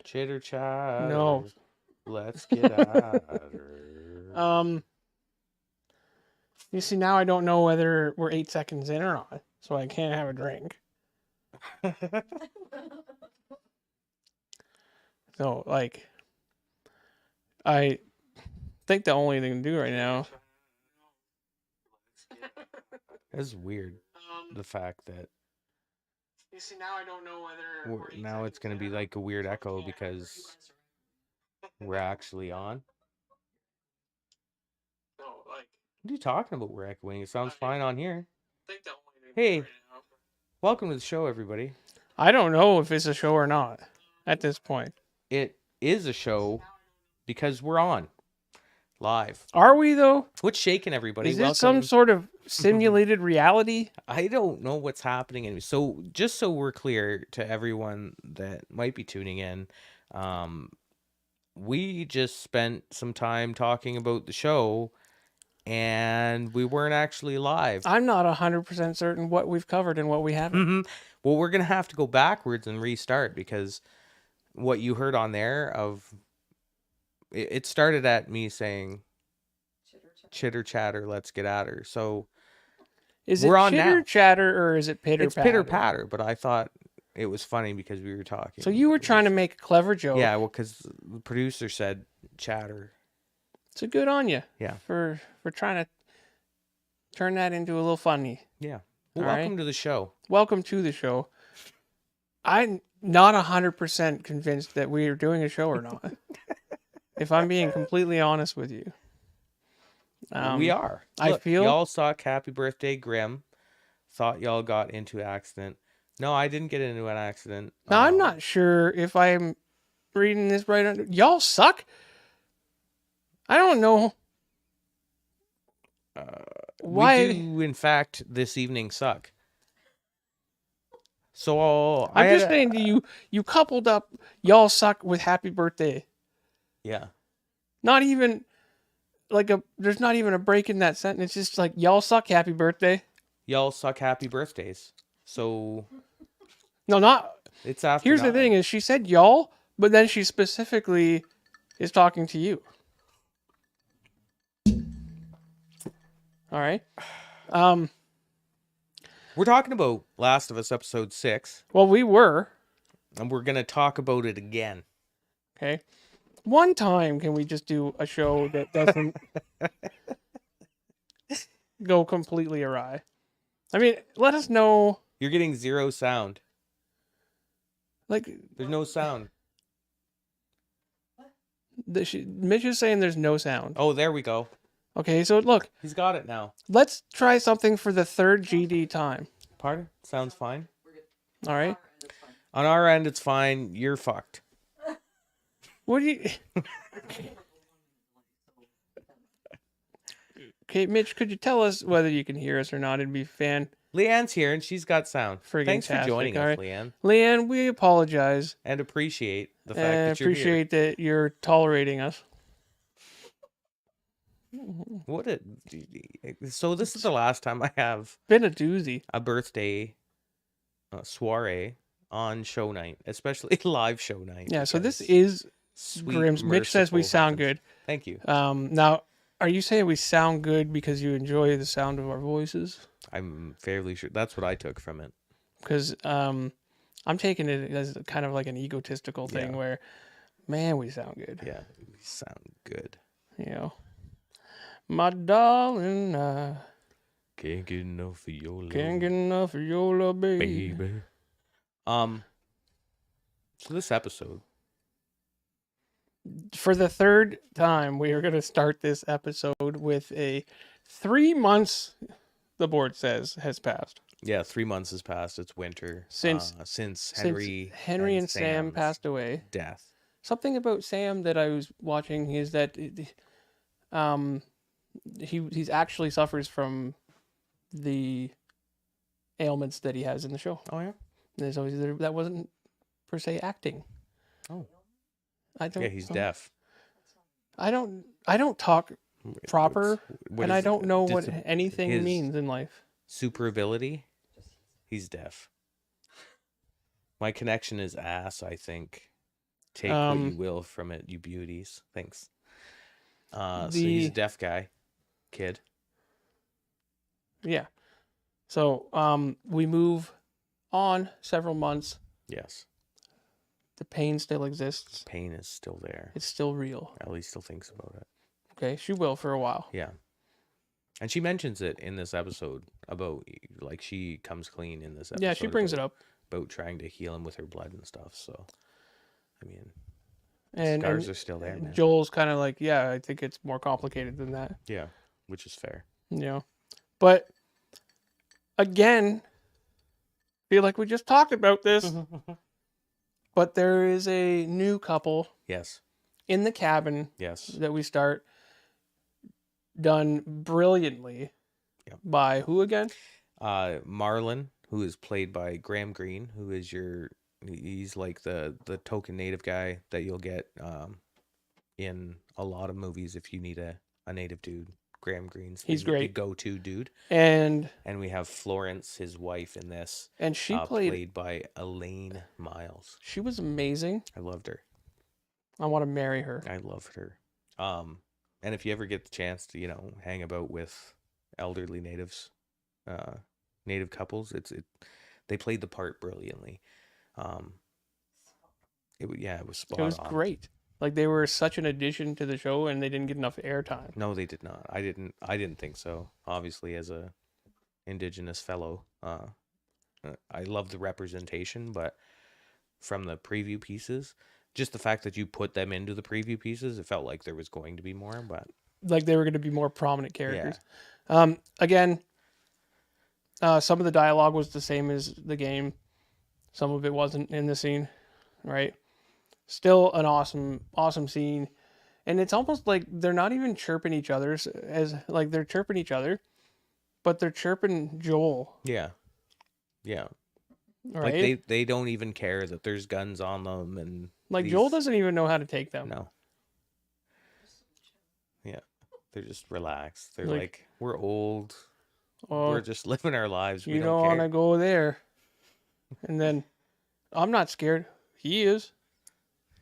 Chitter chatter. No. Let's get out of her. You see, now I don't know whether we're 8 seconds in or not, so I can't have a drink. So, like, I think the only thing to do right now. It's weird. The fact that. You see, now I don't know whether. Now it's going to be like a weird echo because we're actually on. No, like. What are you talking about? We're echoing. It sounds fine on here. Hey, welcome to the show, everybody. I don't know if it's a show or not at this point. It is a show because we're on live. Are we, though? What's shaking, everybody? Is it some sort of simulated reality? I don't know what's happening. Anyway. So just so we're clear to everyone that might be tuning in, we just spent some time talking about the show and we weren't actually live. I'm not 100% certain what we've covered and what we haven't. Mm-hmm. Well, we're going to have to go backwards and restart because what you heard on there it started at me saying chitter chatter, let's get at her. So is it chitter chatter or is it pitter patter? It's pitter patter, but I thought it was funny because we were talking. So you were trying to make a clever joke. Yeah, well, because the producer said chatter. So good on you. Yeah. For trying to turn that into a little funny. Yeah. Well, welcome to the show. Welcome to the show. I'm not 100% convinced that we are doing a show or not. If I'm being completely honest with you. We are. I feel y'all suck. Happy birthday, Grimm. Thought y'all got into an accident. No, I didn't get into an accident. Now, I'm not sure if I'm reading this right. Y'all suck? I don't know. Why? We do, in fact, this evening suck. So I'm just saying to you, you coupled up y'all suck with happy birthday. Yeah. Not even like there's not even a break in that sentence. It's just like y'all suck, happy birthday. Y'all suck, happy birthdays. So. No, not. It's after. Here's the thing: is she said y'all, but then she specifically is talking to you. All right. We're talking about Last of Us episode 6. Well, we were. And we're going to talk about it again. Okay. One time, can we just do a show that doesn't go completely awry? I mean, let us know. You're getting zero sound. Like, there's no sound. Mitch is saying there's no sound. Oh, there we go. Okay, so look. He's got it now. Let's try something for the third GD time. Pardon? Sounds fine. All right. On our end, it's fine. You're fucked. What do you... Okay, Mitch, could you tell us whether you can hear us or not? It'd be fan. Leanne's here and she's got sound. Thanks for joining us, Leanne. Leanne, we apologize. And appreciate the fact that you're here. Appreciate that you're tolerating us. So this is the last time I have been a doozy. A birthday soiree on show night, especially live show night. Yeah, so this is Grimm's. Mitch says we sound good. Thank you. Now, are you saying we sound good because you enjoy the sound of our voices? I'm fairly sure that's what I took from it. Because I'm taking it as kind of like an egotistical thing where, man, we sound good. Yeah, we sound good. You know. My darling, I can't get enough of your love. Can't get enough of your love, baby. So this episode. For the third time, we are going to start this episode with a 3 months, the board says, has passed. Yeah, 3 months has passed. It's winter. Since Henry and Sam passed away. Death. Something about Sam that I was watching is that he actually suffers from the ailments that he has in the show. Oh yeah. That wasn't per se acting. Oh. Yeah, he's deaf. I don't talk proper, and I don't know what anything means in life. Super ability. He's deaf. My connection is ass, I think. Take what you will from it, you beauties. Thanks. So he's a deaf guy. Kid. Yeah. So we move on several months. Yes. The pain still exists. Pain is still there. It's still real. Ellie still thinks about it. Okay, she will for a while. Yeah. And she mentions it in this episode about, like, she comes clean in this episode. Yeah, she brings it up. About trying to heal him with her blood and stuff. So, I mean, and scars are still there, man. Joel's kind of like, yeah, I think it's more complicated than that. Yeah, which is fair. Yeah. But, again, feel like we just talked about this. But there is a new couple. Yes. In the cabin. Yes. That we start. Done brilliantly. Yep. By who again? Marlene, who is played by Graham Greene, who is he's like the token native guy that you'll get in a lot of movies if you need a native dude. Graham Greene's he's great. The go-to dude. And we have Florence, his wife, in this. And she played by Elaine Miles. She was amazing. I loved her. I want to marry her. I loved her. And if you ever get the chance to, hang about with elderly natives, native couples, they played the part brilliantly. It was spot on. It was great. Like, they were such an addition to the show, and they didn't get enough airtime. No, they did not. I didn't think so. Obviously, as a Indigenous fellow, I love the representation, but from the preview pieces, just the fact that you put them into the preview pieces, it felt like there was going to be more, but like they were going to be more prominent characters. Yeah. Again, some of the dialogue was the same as the game. Some of it wasn't in the scene, right? Still an awesome scene. And it's almost like they're not even chirping each other they're chirping each other, but they're chirping Joel. Yeah. Yeah. Right? Like they don't even care that there's guns on them, and Joel doesn't even know how to take them. No. Yeah. They're just relaxed. They're like we're old. We're just living our lives. You don't want to go there. And then I'm not scared. He is.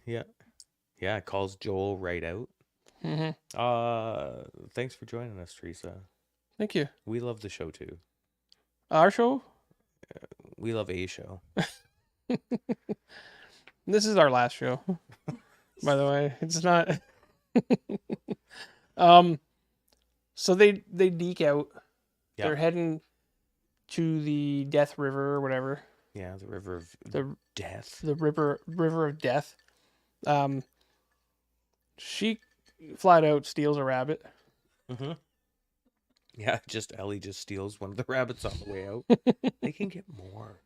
Yeah. Yeah, calls Joel right out. Mm-hmm. Thanks for joining us, Teresa. Thank you. We love the show too. Our show? We love a show. This is our last show. By the way, it's not. So they deke out. Yep. They're heading to the Death River or whatever. Yeah, the river of death. The river of death. She flat out steals a rabbit. Mm-hmm. Yeah, Ellie just steals one of the rabbits on the way out. They can get more.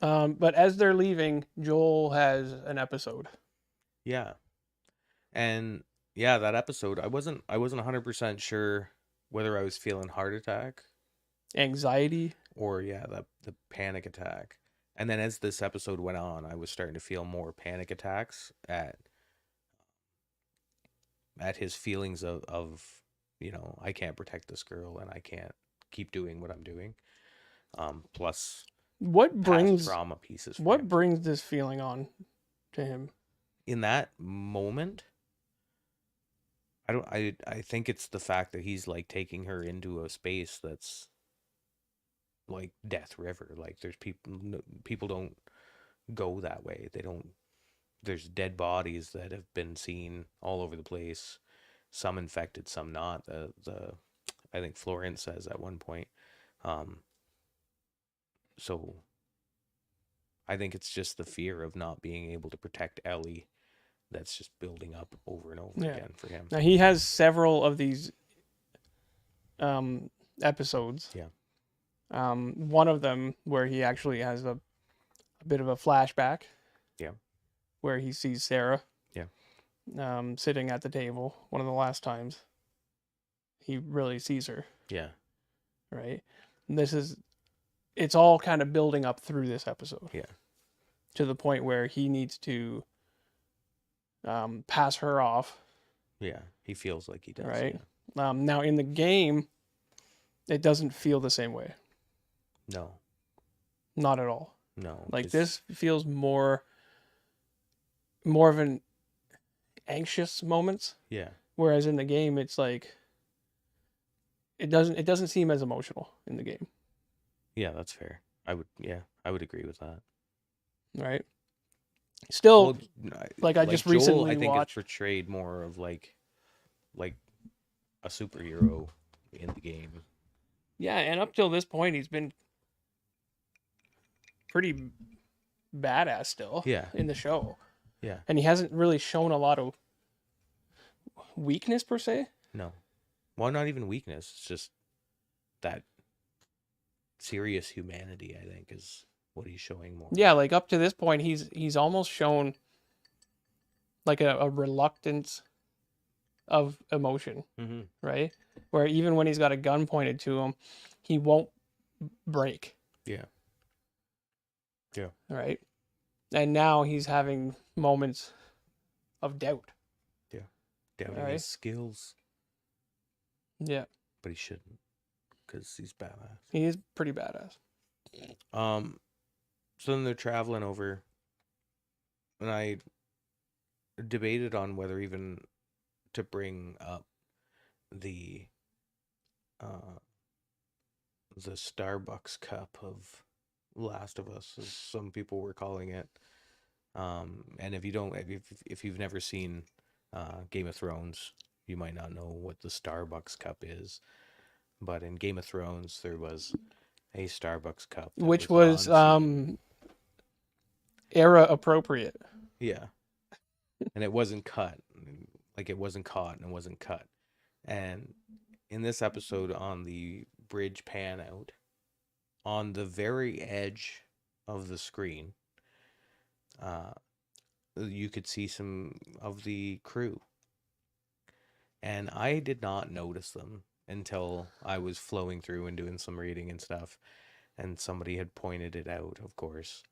But as they're leaving, Joel has an episode. Yeah. And yeah, that episode, I wasn't 100% sure whether I was feeling heart attack, anxiety, or the panic attack. And then as this episode went on, I was starting to feel more panic attacks at his feelings of I can't protect this girl and I can't keep doing what I'm doing. Plus what brings trauma pieces. What brings this feeling on to him? In that moment, I think it's the fact that he's like taking her into a space that's like Death River. Like there's people don't go that way. They don't. There's dead bodies that have been seen all over the place. Some infected, some not. I think Florence says at one point. So I think it's just the fear of not being able to protect Ellie that's just building up over and over again for him. Now he has several of these episodes. Yeah. One of them where he actually has a bit of a flashback. Yeah. Where he sees Sarah. Yeah. Sitting at the table. One of the last times he really sees her. Yeah. Right. And it's all kind of building up through this episode. Yeah. To the point where he needs to pass her off. Yeah. He feels like he does. Right. Yeah. Now in the game, it doesn't feel the same way. No. Not at all. No. Like this feels more of an anxious moments. Yeah. Whereas in the game, it's like it doesn't seem as emotional in the game. Yeah, that's fair. I would agree with that. Right. Still, Well, like I just Joel, recently I think watched. it's portrayed more of like a superhero in the game. Yeah, and up till this point, he's been pretty badass still. Yeah. In the show. Yeah. And he hasn't really shown a lot of weakness per se. No. Well, not even weakness. It's just that serious humanity, I think, is what he's showing more. Yeah, like up to this point, he's almost shown like a reluctance of emotion, Mm-hmm. right? Where even when he's got a gun pointed to him, he won't break. Yeah. Yeah. Right? And now he's having moments of doubt. Yeah. Doubting his skills. Yeah. But he shouldn't, because he's badass. He is pretty badass. So then they're traveling over, and I debated on whether even to bring up the Starbucks cup of Last of Us, as some people were calling it. And if you've never seen Game of Thrones, you might not know what the Starbucks cup is. But in Game of Thrones, there was a Starbucks cup, which was era appropriate. Yeah. And it wasn't cut. Like, it wasn't caught and it wasn't cut. And in this episode, on the bridge pan out, on the very edge of the screen, you could see some of the crew. And I did not notice them until I was flowing through and doing some reading and stuff. And somebody had pointed it out, of course,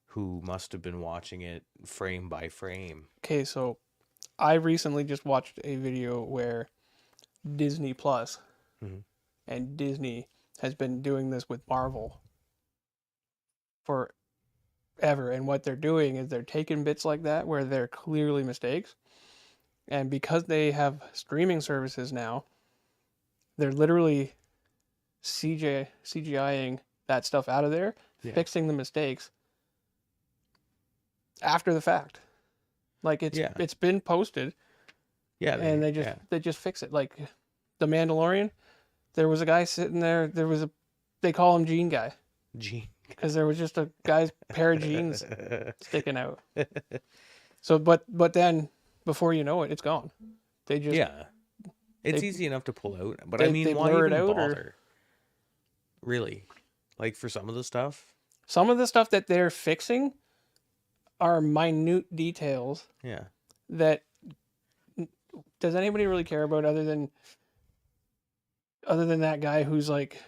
who must have been watching it frame by frame. Okay, so I recently just watched a video where Disney Plus and Disney has been doing this with Marvel forever. And what they're doing is they're taking bits like that where they're clearly mistakes. And because they have streaming services now, they're literally CGIing that stuff out of there, fixing the mistakes after the fact. Like it's been posted. Yeah, and they just fix it. Like The Mandalorian, there was a guy sitting there. They call him Jean Guy. Jean. Because there was just a guy's pair of jeans sticking out. So, but then before you know it, it's gone. They just it's easy enough to pull out. But I mean, why even bother? Really, like for some of the stuff. Some of the stuff that they're fixing are minute details. Yeah. That does anybody really care about other than that guy who's like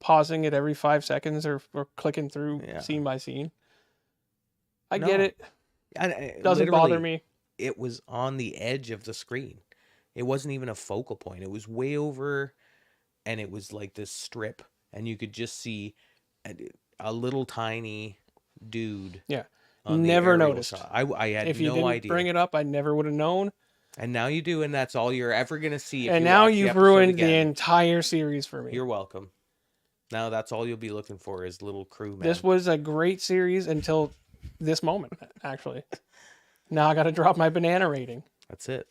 pausing it every 5 seconds or clicking through scene by scene? I get it. It doesn't bother me. It was on the edge of the screen. It wasn't even a focal point. It was way over, and it was like this strip, and you could just see a little tiny dude. Yeah. Never noticed. Shot. I had if you no didn't idea. Bring it up, I never would have known. And now you do, and that's all you're ever going to see. And now you've ruined the entire series for me. You're welcome. Now that's all you'll be looking for is little crewmen. This was a great series until this moment, actually. Now I got to drop my banana rating. That's it.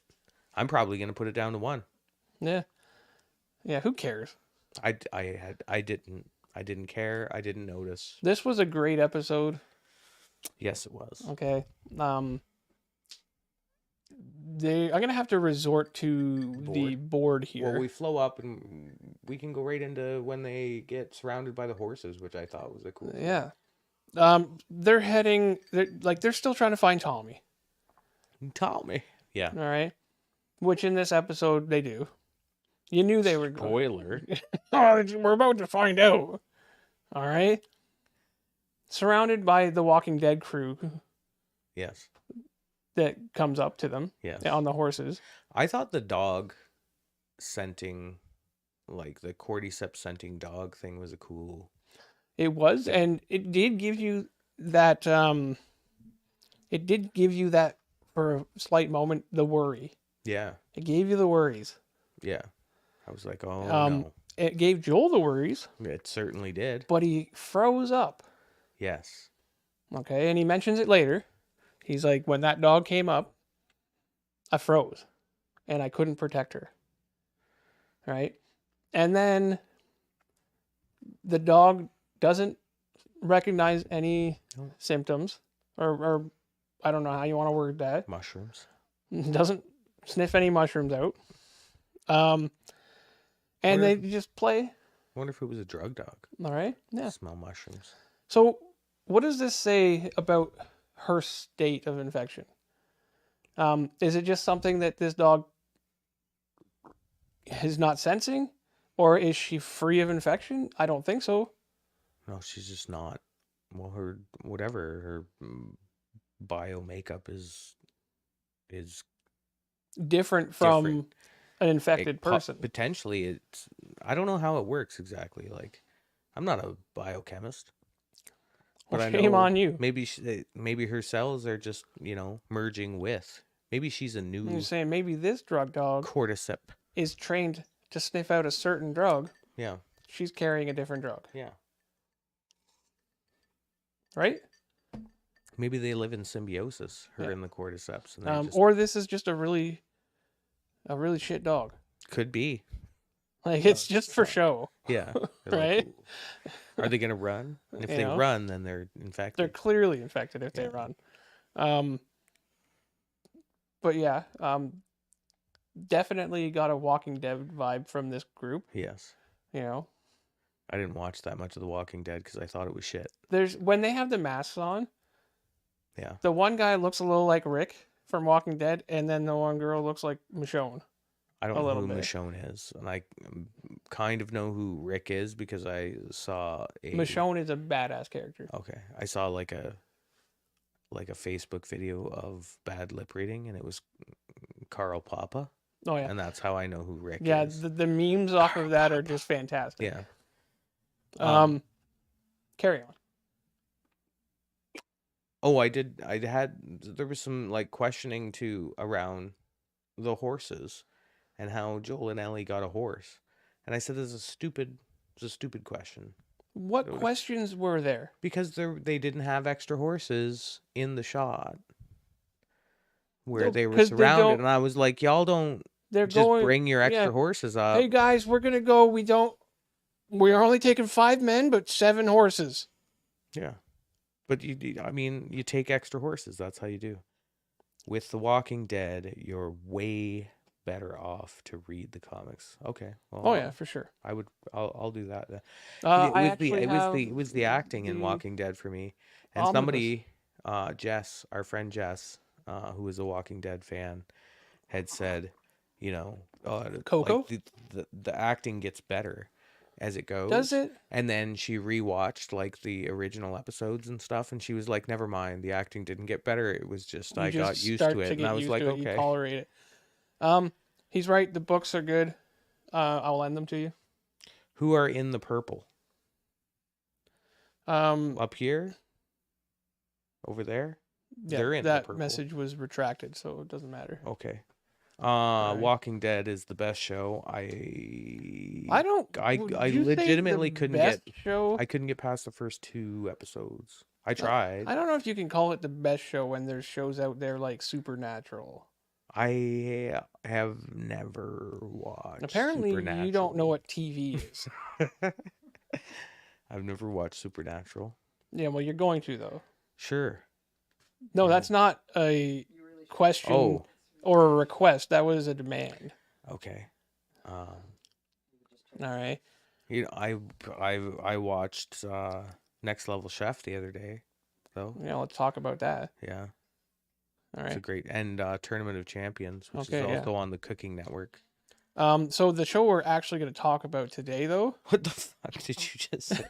I'm probably going to put it down to 1. Yeah. Yeah, who cares? I didn't care. I didn't notice. This was a great episode. Yes, it was. Okay. I'm going to have to resort to the board here. Well, we flow up and we can go right into when they get surrounded by the horses, which I thought was a cool thing. Yeah. They're still trying to find Tommy. Tommy. Yeah. All right. Which in this episode they do. You knew they were going. Spoiler. Oh, we're about to find out. All right. Surrounded by the Walking Dead crew. Yes. That comes up to them. Yes. On the horses. I thought the dog scenting, like the cordyceps scenting dog thing was a cool It was, and it did give you that. It did give you that for a slight moment. The worry. Yeah. It gave you the worries. Yeah. I was like, oh no. It gave Joel the worries, It certainly did. but he froze up. Yes. Okay, and he mentions it later. He's like, when that dog came up, I froze, and I couldn't protect her. Right, and then the dog doesn't recognize any symptoms, or I don't know how you want to word that. Mushrooms. Doesn't sniff any mushrooms out. And they just play. I wonder if it was a drug dog. All right. Yeah. Smell mushrooms. So, what does this say about her state of infection? Is it just something that this dog is not sensing, or is she free of infection? I don't think so. No, she's just not. Well, her whatever her bio makeup is different from different. an infected person. Potentially, it's. I don't know how it works exactly. Like, I'm not a biochemist. But Well, I shame know on you. maybe her cells are just, merging with. Maybe she's a new You're saying maybe this drug dog cordyceps. is trained to sniff out a certain drug. Yeah. She's carrying a different drug. Yeah. Right? Maybe they live in symbiosis, her and the cordyceps. And they or this is just a really shit dog. could be. Like, it's just for show. Yeah. Right? Are they going to run? And if they run, then they're infected. They're clearly infected if they run. But yeah, definitely got a Walking Dead vibe from this group. Yes. I didn't watch that much of The Walking Dead because I thought it was shit. When they have the masks on. Yeah. The one guy looks a little like Rick from Walking Dead, and then the one girl looks like Michonne. I don't know who Michonne is, and I kind of know who Rick is because I saw Michonne is a badass character. Okay, I saw like a Facebook video of bad lip reading, and it was Carl Papa. Oh yeah, and that's how I know who Rick is. Yeah, the memes off of that are just fantastic. Yeah. Carry on. Oh, there was some like questioning too around the horses and how Joel and Ellie got a horse. And I said it's a stupid question. What questions were there? Because they didn't have extra horses in the shot where they were surrounded, and I was like, y'all don't bring your extra horses up. Hey guys, we're gonna go. We're only taking 5 men, but 7 horses. Yeah. But you take extra horses. That's how you do. With The Walking Dead, you're way better off to read the comics. Okay. Well, for sure. I'll do that. It was the acting in Walking Dead for me. And somebody, Jess, our friend Jess, who is a Walking Dead fan, had said, Coco? Like the acting gets better as it goes. Does it? And then she rewatched like the original episodes and stuff, and she was like, never mind, the acting didn't get better. It was just I got used to it, and I was like, okay. You tolerate it. He's right. The books are good. I'll lend them to you. Who are in the purple? Up here? Over there? Yeah, they're in that the purple. message was retracted, so it doesn't matter. Okay. Walking Dead is the best show. I legitimately couldn't get past the first 2 episodes. I tried. I don't know if you can call it the best show when there's shows out there like Supernatural. I have never watched. Apparently, you don't know what TV is. I've never watched Supernatural. Yeah, well, you're going to though. Sure. No, that's not a question or a request. That was a demand. Okay. All right. I watched Next Level Chef the other day, though. Yeah, let's talk about that. Yeah. All right. It's a great Tournament of Champions, which is also on the Cooking Network. So the show we're actually going to talk about today, though. What the fuck did you just say?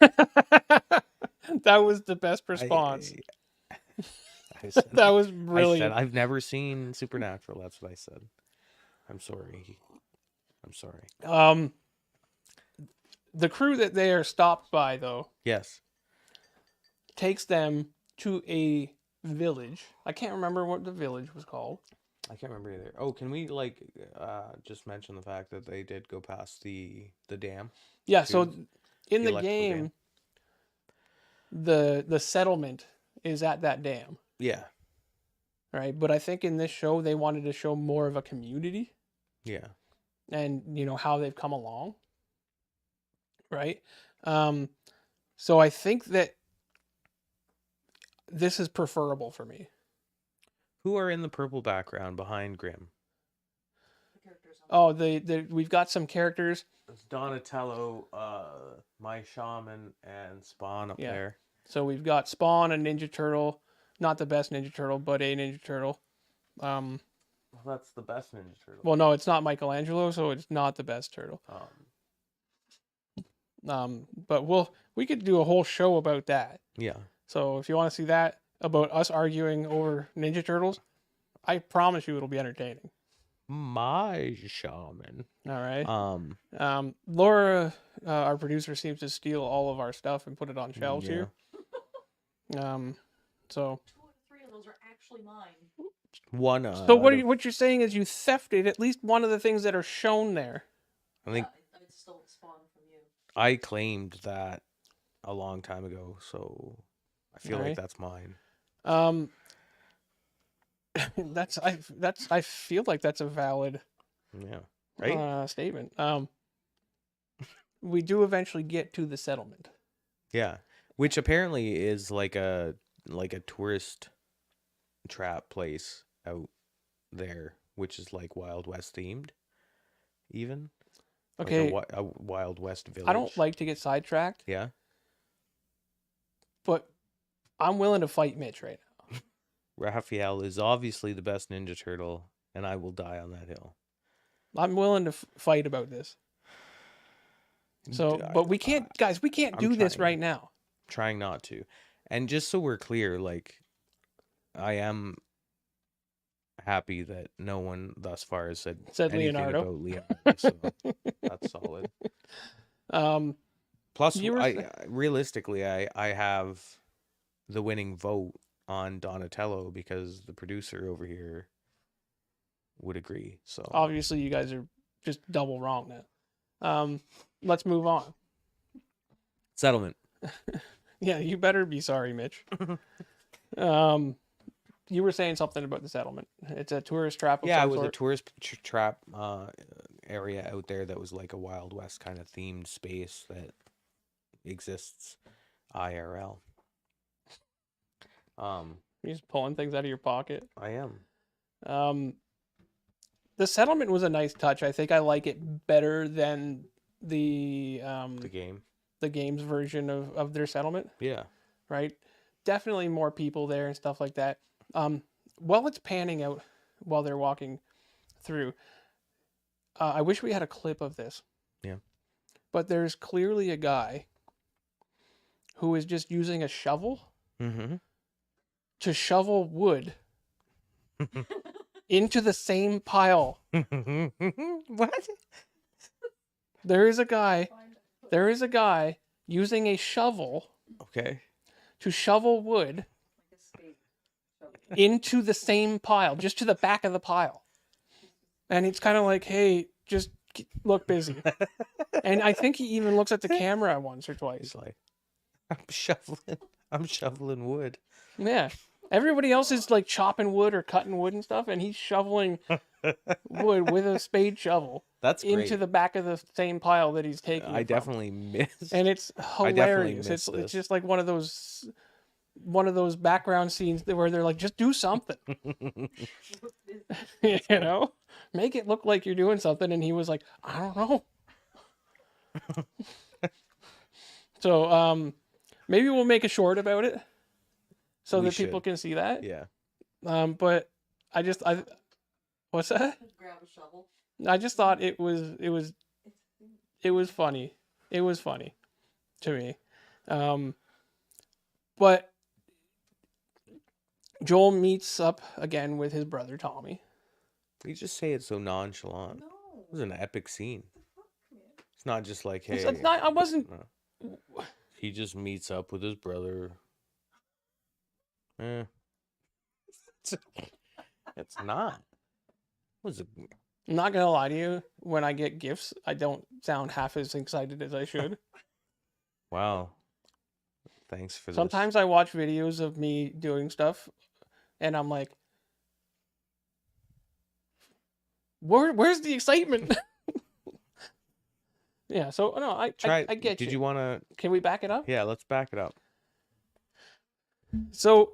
That was the best response. That was brilliant. I said, I've never seen Supernatural. That's what I said. I'm sorry. The crew that they are stopped by, though. Yes. takes them to a village. I can't remember what the village was called. I can't remember either. Oh, can we just mention the fact that they did go past the dam? Yeah, so in the electrical game, the settlement is at that dam. Yeah. Right, but I think in this show they wanted to show more of a community. Yeah. And how they've come along. Right? So I think that this is preferable for me. Who are in the purple background behind Grimm? Oh, we've got some characters. It's Donatello, my shaman, and Spawn up there. So we've got Spawn, a Ninja Turtle, not the best Ninja Turtle, but a Ninja Turtle. Well, that's the best Ninja Turtle. Well, no, it's not Michelangelo, so it's not the best turtle. But we could do a whole show about that. Yeah. So if you want to see that about us arguing over Ninja Turtles, I promise you it'll be entertaining. My shaman. All right. Laura, our producer, seems to steal all of our stuff and put it on shelves here. So 2 out of 3 of those are actually mine. One. So what you're saying is you thefted at least one of the things that are shown there. I think I stole Spawn from you. I claimed that a long time ago, so I feel like that's mine. I feel like that's a valid statement. We do eventually get to the settlement. Yeah, which apparently is like a tourist trap place out there, which is like Wild West themed, even. Okay, like a Wild West village. I don't like to get sidetracked. Yeah, but I'm willing to fight Mitch right now. Raphael is obviously the best Ninja Turtle, and I will die on that hill. I'm willing to fight about this. So, but we can't, guys. We can't do this right now. Trying not to, and just so we're clear, like, I am happy that no one thus far has said anything Leonardo. about Leonardo, so that's solid. Plus, realistically, I have the winning vote on Donatello because the producer over here would agree. So obviously, you guys are just double wrong now. Let's move on. Settlement. Yeah, you better be sorry, Mitch. You were saying something about the settlement. It's a tourist trap. Yeah, it was a tourist trap area out there that was like a Wild West kind of themed space that exists IRL. You're just pulling things out of your pocket. I am. The settlement was a nice touch. I think I like it better than the game's version of their settlement. Yeah. Right? Definitely more people there and stuff like that. While it's panning out while they're walking through, I wish we had a clip of this. Yeah. But there's clearly a guy who is just using a shovel to shovel wood into the same pile. What? There is a guy using a shovel to shovel wood into the same pile, just to the back of the pile. And it's kind of like, hey, just look busy. And I think he even looks at the camera once or twice. He's like, I'm shoveling wood. Yeah. Everybody else is like chopping wood or cutting wood and stuff, and he's shoveling wood with a spade shovel. That's great. Into the back of the same pile that he's taking. I definitely missed. And it's hilarious. It's just like one of those background scenes where they're like, just do something. Make it look like you're doing something. And he was like, I don't know. So maybe we'll make a short about it so that people can see that. Yeah. But what's that? Grab a shovel. I just thought it was funny. It was funny to me. But Joel meets up again with his brother Tommy. You just say it so nonchalant. No. It was an epic scene. It's not just like, hey. It's not, I wasn't. He just meets up with his brother Eh. It's not. Was it? I'm not gonna lie to you. When I get gifts, I don't sound half as excited as I should. Wow. Thanks for Sometimes I watch videos of me doing stuff, and I'm like, "Where's the excitement?" Yeah. So no, I get you. Did you want to? Can we back it up? Yeah, let's back it up. So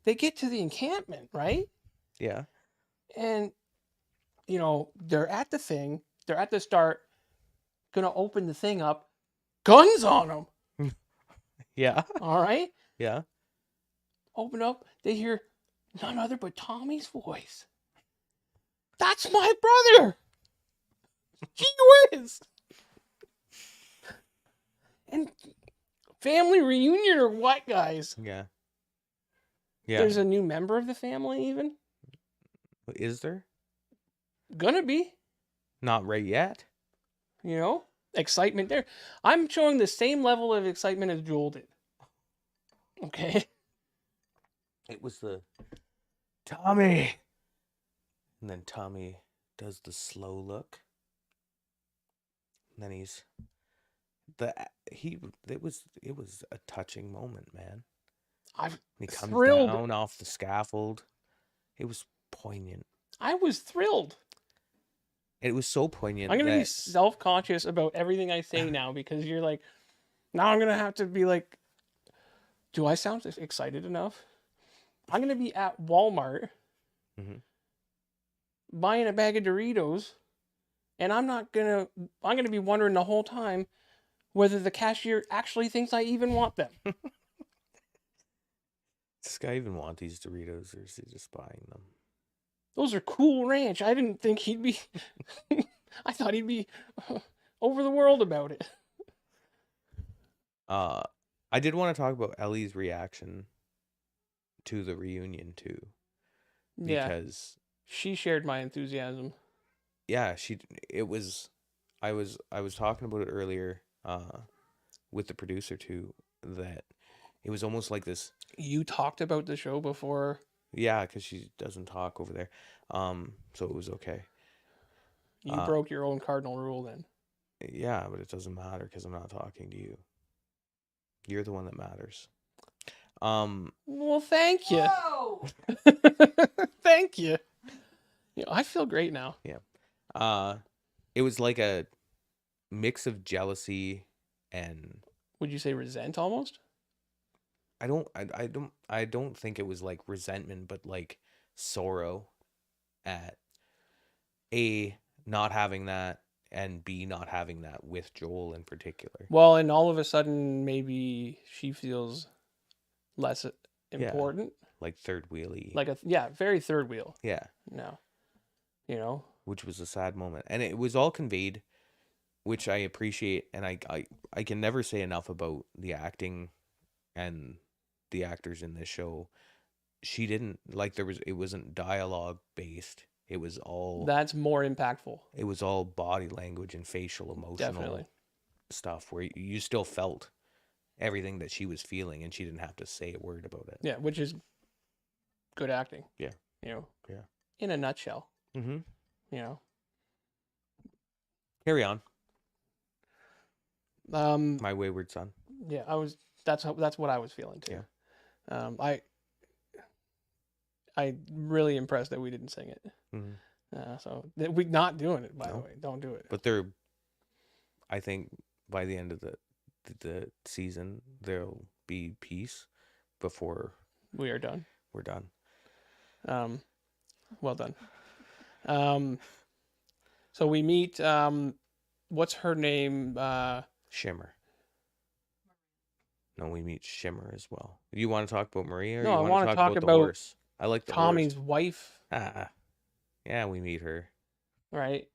they get to the encampment, right? Yeah. And they're at the thing. They're at the start. Gonna open the thing up. Guns on them. Yeah. All right. Yeah. Open up. They hear none other but Tommy's voice. That's my brother. Gee whiz. And family reunion or what, guys? Yeah. Yeah. There's a new member of the family even. Is there? Gonna be. Not right yet. Excitement there. I'm showing the same level of excitement as Joel did. Okay. It was the Tommy. And then Tommy does the slow look. And then it was a touching moment, man. He comes thrilled. down off the scaffold. It was poignant. I was thrilled. It was so poignant. I'm going to be self-conscious about everything I say now because you're like, now I'm going to have to be like, do I sound excited enough? I'm going to be at Walmart buying a bag of Doritos, and I'm going to be wondering the whole time whether the cashier actually thinks I even want them. Does this guy even want these Doritos, or is he just buying them? Those are Cool Ranch. I didn't think he'd be... I thought he'd be over the world about it. I did want to talk about Ellie's reaction to the reunion, too. Because... she shared my enthusiasm. Yeah, I was talking about it earlier with the producer, too, that it was almost like this... You talked about the show before... Yeah, because she doesn't talk over there. So it was okay. You broke your own cardinal rule then. Yeah, but it doesn't matter because I'm not talking to you. You're the one that matters. Well, thank you. Whoa! Thank you. I feel great now. Yeah. It was like a mix of jealousy and... Would you say resent almost? I don't think it was like resentment, but like sorrow at A, not having that, and B, not having that with Joel in particular. Well, and all of a sudden maybe she feels less important. Like third wheelie. Like very third wheel. Yeah. No. Which was a sad moment. And it was all conveyed, which I appreciate, and I can never say enough about the acting and the actors in this show. She didn't it wasn't dialogue based. It was all... That's more impactful. It was all body language and facial emotional Definitely. stuff where you still felt everything that she was feeling, and she didn't have to say a word about it. Yeah, which is good acting. Yeah. Yeah. In a nutshell. Mm-hmm. Carry on. My wayward son. Yeah, that's what I was feeling too. Yeah. I really impressed that we didn't sing it. Mm-hmm. So we're not doing it, by the way. Don't do it. But I think by the end of the season, there'll be peace before we are done. We're done. Well done. So we meet, what's her name? Shimmer. No, we meet Shimmer as well. You want to talk about Maria? Or No, you I want to talk the about horse? I like the Tommy's horse. wife. Yeah, we meet her. Right.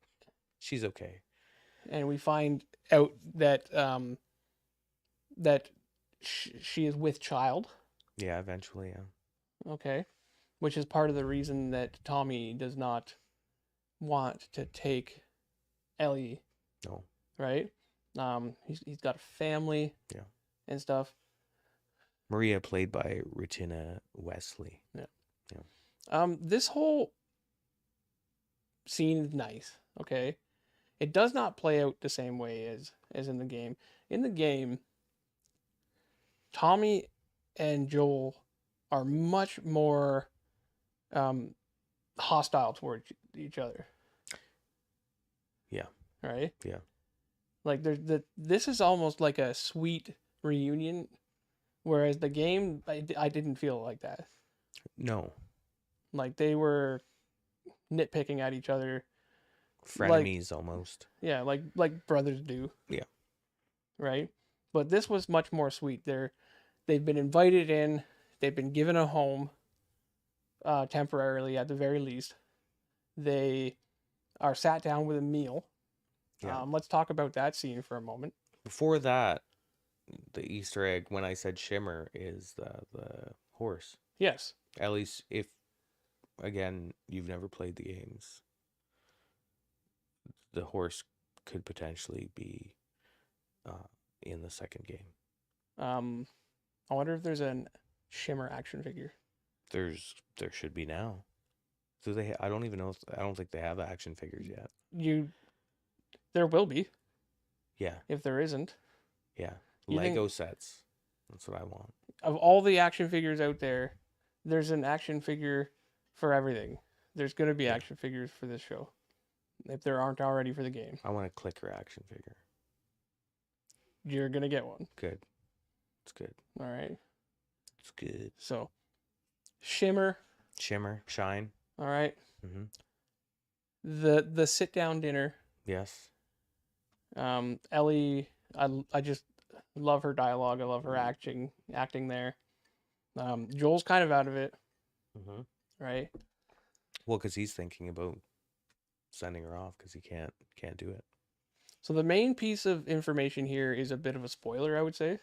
She's okay. And we find out that she is with child. Yeah, eventually, yeah. Okay. Which is part of the reason that Tommy does not want to take Ellie. No. Right? He's got a family. Yeah. And stuff. Maria, played by Regina Wesley. This whole scene is nice. Okay, it does not play out the same way as in the game. In the game, Tommy and Joel are much more hostile towards each other. Yeah. Right? Yeah. Like this is almost like a sweet reunion, whereas the game I didn't feel like that. No. Like they were nitpicking at each other. Frenemies almost. Yeah, like brothers do. Yeah. Right? But this was much more sweet. They've been invited in, they've been given a home temporarily at the very least. They are sat down with a meal. Yeah. Let's talk about that scene for a moment. Before that, the Easter egg when I said shimmer is the horse. Yes. At least if, again, you've never played the games, the horse could potentially be in the second game. I wonder if there's a shimmer action figure. There should be now. Do they? I don't even know. I don't think they have action figures yet. There will be. Yeah. If there isn't. Yeah. You Lego sets. That's what I want. Of all the action figures out there, there's an action figure for everything. There's going to be action figures for this show. If there aren't already for the game. I want a clicker action figure. You're going to get one. Good. It's good. All right. It's good. So, shimmer. Shine. All right. Mm-hmm. The sit down dinner. Yes. Ellie, I just love her dialogue. I love her acting there. Joel's kind of out of it. Mm-hmm. Right. Well, because he's thinking about sending her off because he can't do it. So the main piece of information here is a bit of a spoiler, I would say.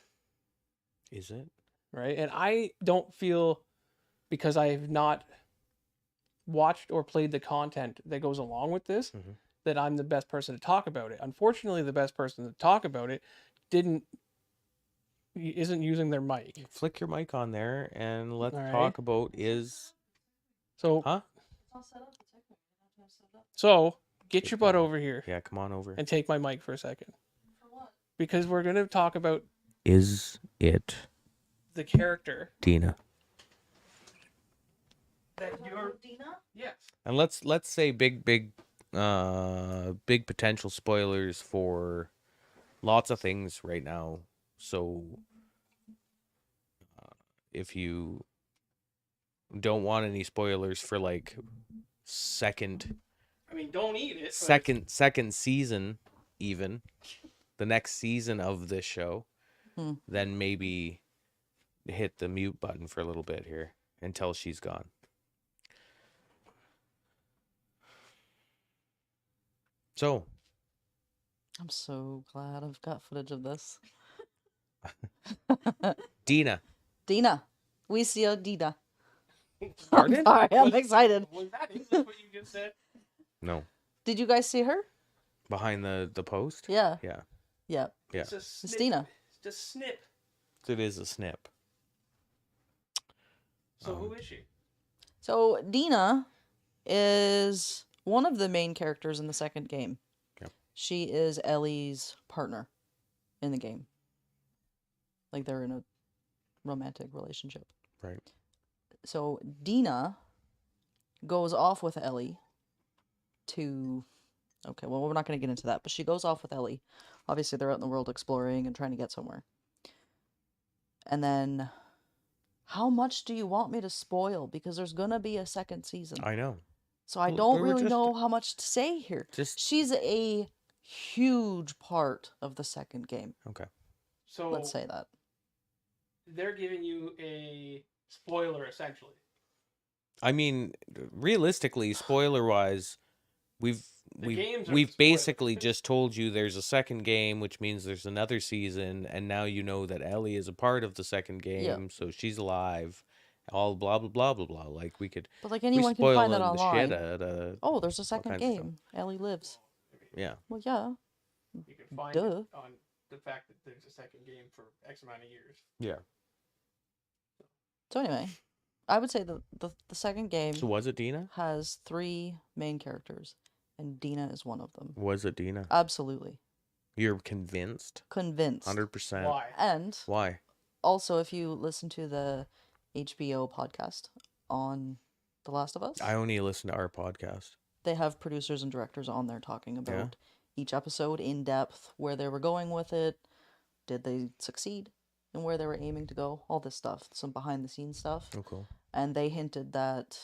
Is it? Right. And I don't feel, because I have not watched or played the content that goes along with this, that I'm the best person to talk about it. Unfortunately, the best person to talk about it isn't using their mic. Flick your mic on there and let's All right. talk about So, huh? It's all set up. The technical, you don't have to set it up. So get your butt over here. Yeah, come on over. And take my mic for a second. For what? Because we're going to talk about Is it the character. Dina? That you're... Dina? Yes. And let's say big potential spoilers for lots of things right now. So if you don't want any spoilers for like second don't eat it. Second season, even the next season of this show, then maybe hit the mute button for a little bit here until she's gone. So I'm so glad I've got footage of this. Dina. We see a Dina. Pardon? I'm sorry, I'm excited. Was that English what you just said? No. Did you guys see her? Behind the post? Yeah. Yeah. Yeah. Yeah. It's Dina. It's just snip. It is a snip. So who is she? So Dina is one of the main characters in the second game. Yep. She is Ellie's partner in the game. Like they're in a romantic relationship. Right. So Dina goes off with Ellie to... Okay, well, we're not going to get into that, but she goes off with Ellie. Obviously, they're out in the world exploring and trying to get somewhere. And then, how much do you want me to spoil? Because there's going to be a second season. I know. So I Well, don't we were really just- know how much to say here. She's a huge part of the second game. Okay. So let's say that. They're giving you a spoiler, essentially. I mean, realistically, spoiler-wise, games are we've spoilers. basically just told you there's a second game, which means there's another season, and now you know that Ellie is a part of the second game, so she's alive. All blah blah blah blah blah. Like we could, But like anyone can find that the online. shit out of Oh, there's a second kinds of stuff. game. Ellie lives. Yeah. Well, yeah. You can find Duh. it on the fact that there's a second game for X amount of years. Yeah. So anyway, I would say the second game So was it Dina? has 3 main characters, and Dina is one of them. Was it Dina? Absolutely. You're convinced? Convinced. 100%. Why? And Why? also, if you listen to the HBO podcast on The Last of Us, I only listen to our podcast. they have producers and directors on there talking about each episode in depth, where they were going with it, did they succeed, and where they were aiming to go, all this stuff, some behind the scenes stuff. Oh, cool. And they hinted that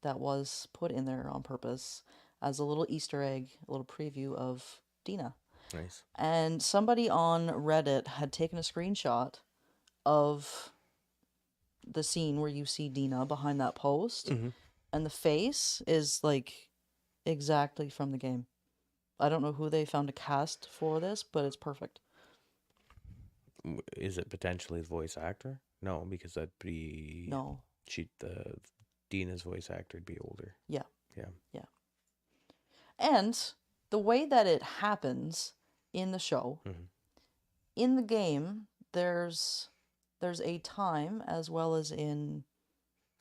that was put in there on purpose as a little Easter egg, a little preview of Dina. Nice. And somebody on Reddit had taken a screenshot of the scene where you see Dina behind that post, Mhm. and the face is like exactly from the game. I don't know who they found to cast for this, but it's perfect. Is it potentially the voice actor? No, because that'd be No. the Dina's voice actor would be older. Yeah. Yeah. Yeah. And the way that it happens in the show, Mhm. in the game, there's a time, as well as in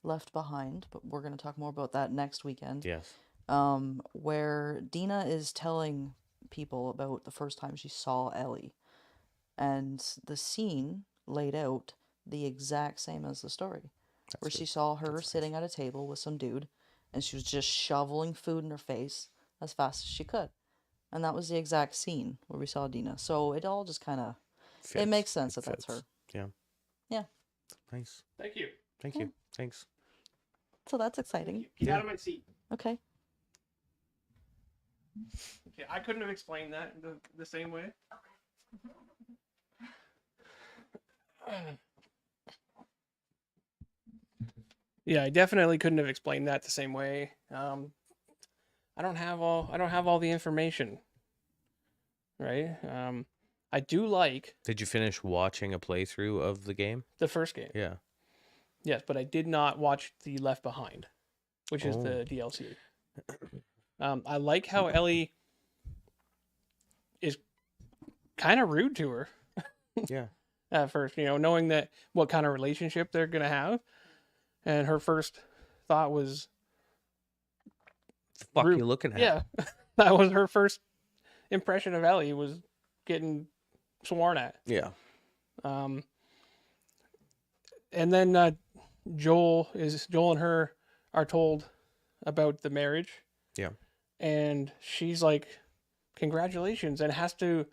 Left Behind, but we're going to talk more about that next weekend. Yes. Where Dina is telling people about the first time she saw Ellie, and the scene laid out the exact same as the story, where she saw her sitting at a table with some dude, and she was just shoveling food in her face as fast as she could, and that was the exact scene where we saw Dina. So it all just kind of it makes sense that that's her. Yeah. Yeah. Nice. Thank you. Thank Yeah. you. Thanks. So that's exciting. Get Yeah. out of my seat. Okay. Okay, I couldn't have explained that the same way. Yeah, I definitely couldn't have explained that the same way. I don't have all the information. Right? I do like Did you finish watching a playthrough of the game? the first game. Yeah. Yes, but I did not watch the Left Behind, which is the Oh. DLC. I like how Ellie is kind of rude to her Yeah. at first, knowing that what kind of relationship they're going to have. And her first thought was, The fuck Rude. you looking at? yeah, that was her first impression of Ellie, was getting sworn at. Yeah. And then Joel and her are told about the marriage. Yeah. And she's like, congratulations, and has to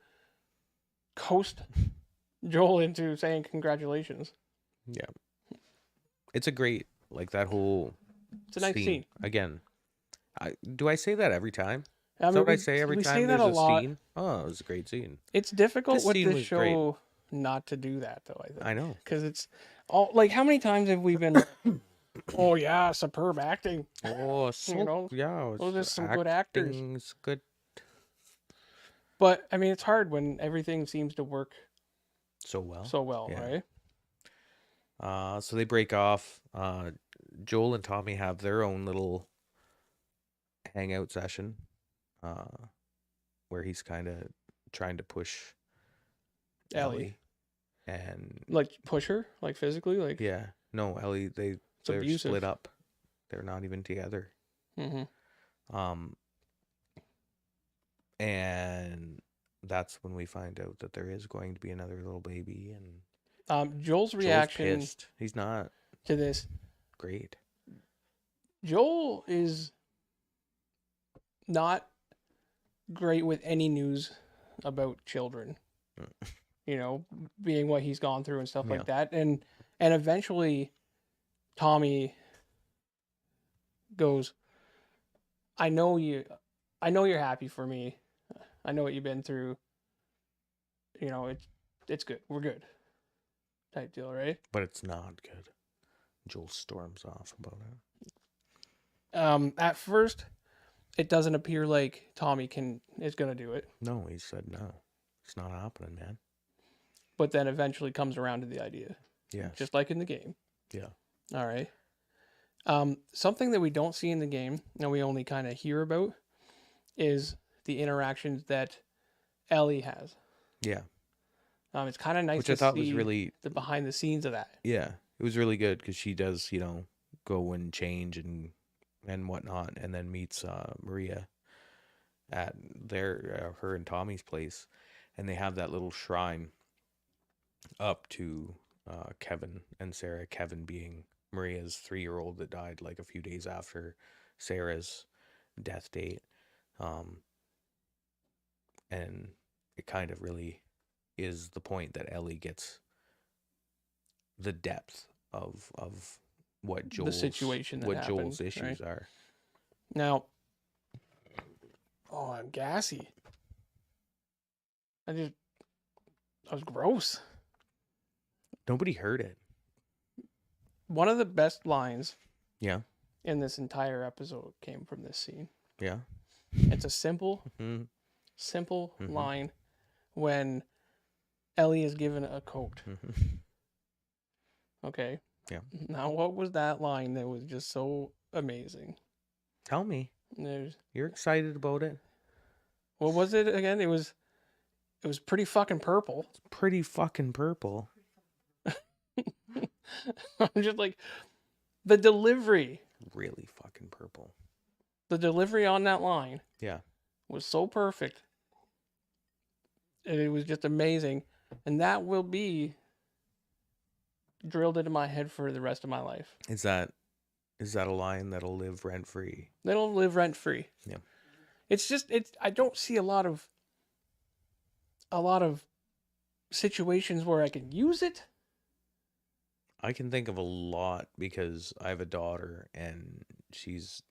coast Joel into saying congratulations. Yeah. It's a great, like, that whole It's a nice scene. Again, do I say that every time? I Is that what I say every time say that there's a a lot. scene? Oh, it was a great scene. It's difficult This with scene this was great. show not to do that, though, I think. I know. Because it's all, like, how many times have we been, oh, yeah, superb acting. Oh, so, yeah. Those are some good actors. acting's good. But, I mean, it's hard when everything seems to work So well. so well, yeah. right? So they break off. Joel and Tommy have their own little hangout session, where he's kind of trying to push Ellie. and Like, push her? Like, physically? Like, yeah, no, Ellie. They're abusive. split up. They're not even together. Mm-hmm. And that's when we find out that there is going to be another little baby, and Joel's Joel's reaction pissed. He's not to this, great. Joel is not great with any news about children. Being what he's gone through and stuff Yeah. like that. And eventually Tommy goes, I know you're happy for me. I know what you've been through. It's good. We're good. Type deal, right? But it's not good. Joel storms off about it. At first, it doesn't appear like Tommy is gonna do it, No, he said no. It's not happening, man. but then eventually comes around to the idea, Yeah. just like in the game. Yeah. All right. Something that we don't see in the game, and we only kind of hear about, is the interactions that Ellie has. Yeah. It's kind of nice Which to I thought see was really, the behind the scenes of that. yeah. It was really good because she does, go and change and whatnot, and then meets Maria at her and Tommy's place, and they have that little shrine up to Kevin and Sarah. Kevin being Maria's 3-year-old that died like a few days after Sarah's death date, and it kind of really is the point that Ellie gets the depth of what Joel's situation that what happened, Joel's issues right? are. Now, I'm gassy. That was gross. Nobody heard it. One of the best lines Yeah. in this entire episode came from this scene. Yeah. It's a simple Mhm. Mhm. line when Ellie is given a coat. Mhm. Okay. Yeah. Now, what was that line that was just so amazing? Tell me. There's, You're excited about it? what was it again? It was pretty fucking purple. It's pretty fucking purple. I'm just like, the delivery Really fucking purple. on that line Yeah. was so perfect. And it was just amazing. And that will be drilled into my head for the rest of my life. Is that a line that'll live rent free? That'll live rent free. Yeah. I don't see a lot of situations where I can use it. I can think of a lot because I have a daughter and she's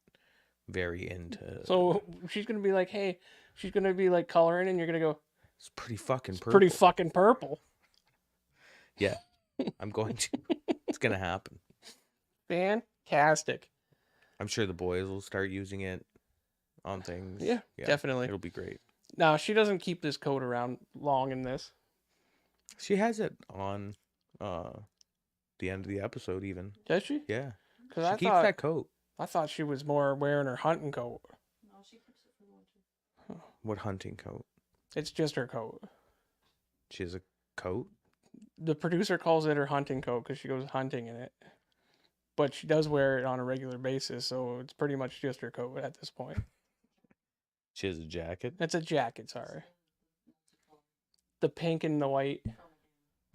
very into. So she's gonna be like, hey, she's gonna be like coloring, and you're gonna go, It's pretty fucking purple. pretty fucking purple. Yeah. I'm going to. It's gonna happen. Fantastic. I'm sure the boys will start using it on things. Yeah, definitely. It'll be great. Now she doesn't keep this coat around long in this. She has it on the end of the episode even. Does she? Yeah. Because She keeps that coat. I thought she was more wearing her hunting coat. No, she keeps it for the winter. What hunting coat? It's just her coat. She has a coat? The producer calls it her hunting coat because she goes hunting in it. But she does wear it on a regular basis, so it's pretty much just her coat at this point. She has a jacket? It's a jacket, sorry. The pink and the white.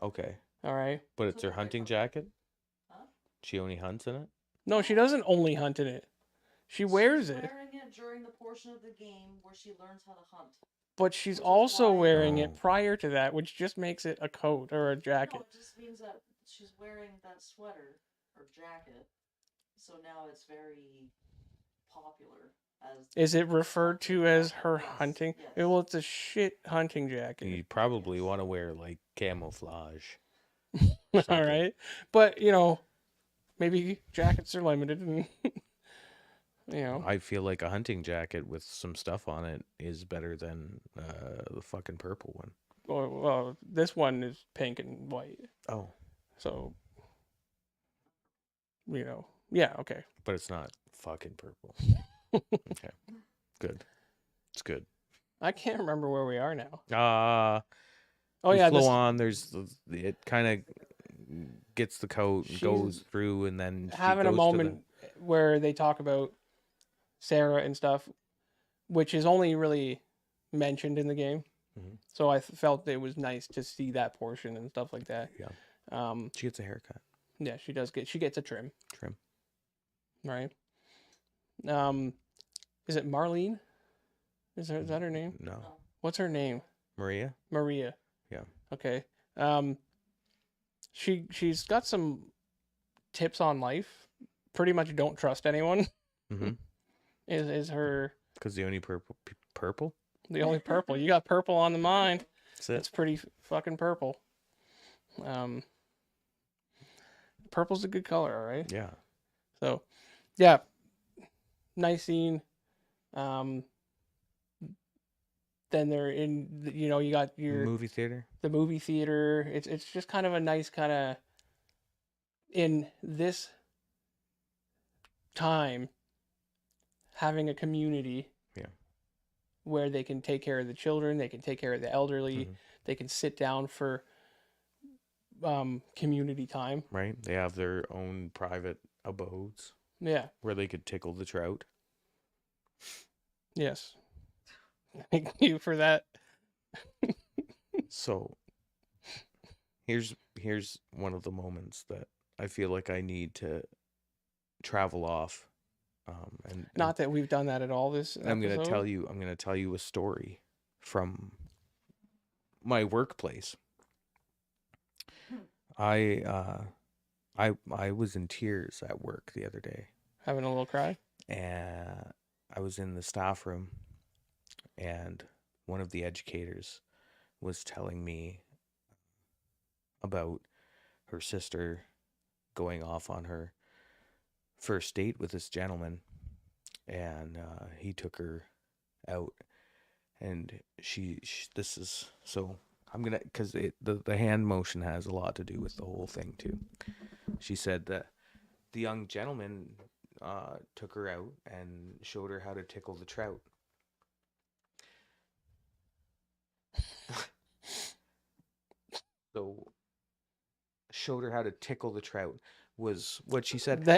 Okay. All right. But it's her hunting jacket? Huh? She only hunts in it? No, she doesn't only hunt in it. She wears She's it. wearing it during the portion of the game where she learns how to hunt. But she's Which is also why- wearing it Oh. prior to that, which just makes it a coat or a jacket. No, it just means that she's wearing that sweater or jacket. So now it's very popular as. Is it referred to as her Yes, hunting? yes. Well, it's a shit hunting jacket. You probably want to wear like camouflage. All something. right. But, maybe jackets are limited and, I feel like a hunting jacket with some stuff on it is better than the fucking purple one. well, this one is pink and white. Oh. So, yeah, okay. But it's not fucking purple. Okay. Good. It's good. I can't remember where we are now. Oh yeah, flow this- on. It kind of gets the coat and goes She's through, and then she having a goes to moment where they talk about Sarah and stuff, which is only really mentioned in the game. Mhm. So I felt it was nice to see that portion and stuff like that. Yeah. She gets a haircut. Yeah, she gets a trim, Trim. right? Is it Marlene? Is that her name? No. No. What's her name? Maria? Maria. Yeah. Okay. She's got some tips on life. Pretty much don't trust anyone. Mm-hmm. Is her Because the only purple? the only purple? You got purple on the mind. That's it. It's pretty fucking purple. Purple's a good color, all right? Yeah. So, yeah. Nice scene. Then they're in, you got your Movie theater? the movie theater. It's just kind of a nice kind of, in this time, having a community. Yeah. Where they can take care of the children, they can take care of the elderly, Mhm. they can sit down for community time. Right? They have their own private abodes Yeah. where they could tickle the trout. Yes. Thank you for that. So here's one of the moments that I feel like I need to travel off. And Not that we've done that at all this episode. I'm gonna tell you a story from my workplace. I was in tears at work the other day. Having a little cry? And I was in the staff room, and one of the educators was telling me about her sister going off on her first date with this gentleman, and he took her out, and this is so I'm gonna, because the hand motion has a lot to do with the whole thing too. She said that the young gentleman took her out and showed her how to tickle the trout. So showed her how to tickle the trout was what she said. The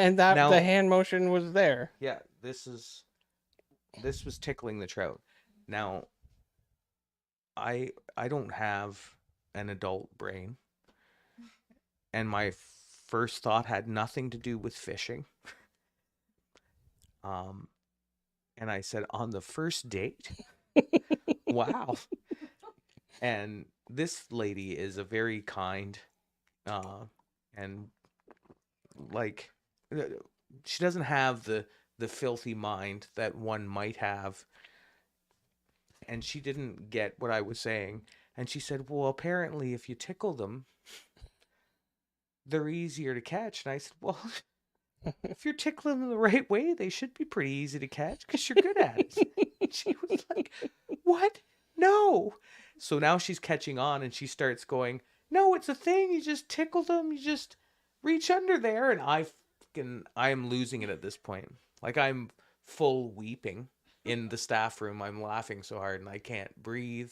hand motion was there. Yeah, this was tickling the trout. Now, I don't have an adult brain, and my first thought had nothing to do with fishing. And I said, on the first date? Wow. And this lady is a very kind, and like, she doesn't have the filthy mind that one might have. And she didn't get what I was saying. And she said, well, apparently if you tickle them, they're easier to catch. And I said, well, if you're tickling them the right way, they should be pretty easy to catch because you're good at it. And she was like, what? No. So now she's catching on, and she starts going, no, it's a thing. You just tickle them. You just reach under there. And I am losing it at this point. Like, I'm full weeping in the staff room. I'm laughing so hard and I can't breathe.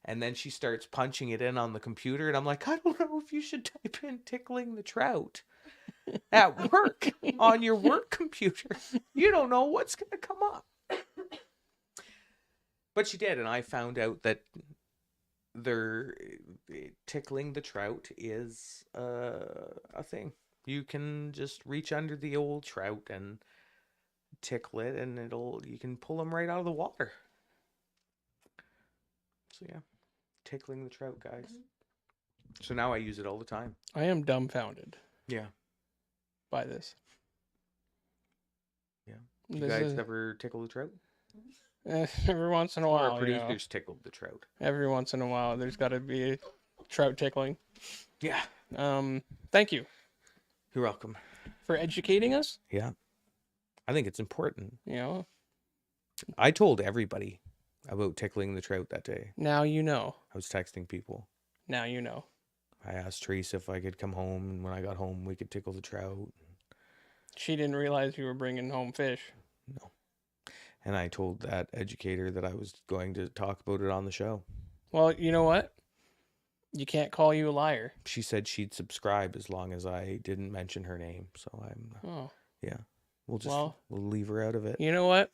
And then she starts punching it in on the computer, and I'm like, I don't know if you should type in tickling the trout at work on your work computer. You don't know what's going to come up. But she did, and I found out that tickling the trout is a thing. You can just reach under the old trout and tickle it, and you can pull them right out of the water. So yeah, tickling the trout, guys. So now I use it all the time. I am dumbfounded. Yeah. By this. Yeah. You guys ever tickle the trout? Every once in a while. Our producers tickled the trout. Every once in a while, there's got to be a trout tickling. Yeah. Thank you. You're welcome. For educating us. Yeah. I think it's important. You know. I told everybody about tickling the trout that day. Now you know. I was texting people. Now you know. I asked Teresa if I could come home, and when I got home, we could tickle the trout. She didn't realize you were bringing home fish. No. And I told that educator that I was going to talk about it on the show. Well, you know what? You can't call you a liar. She said she'd subscribe as long as I didn't mention her name. So yeah. We'll leave her out of it. You know what?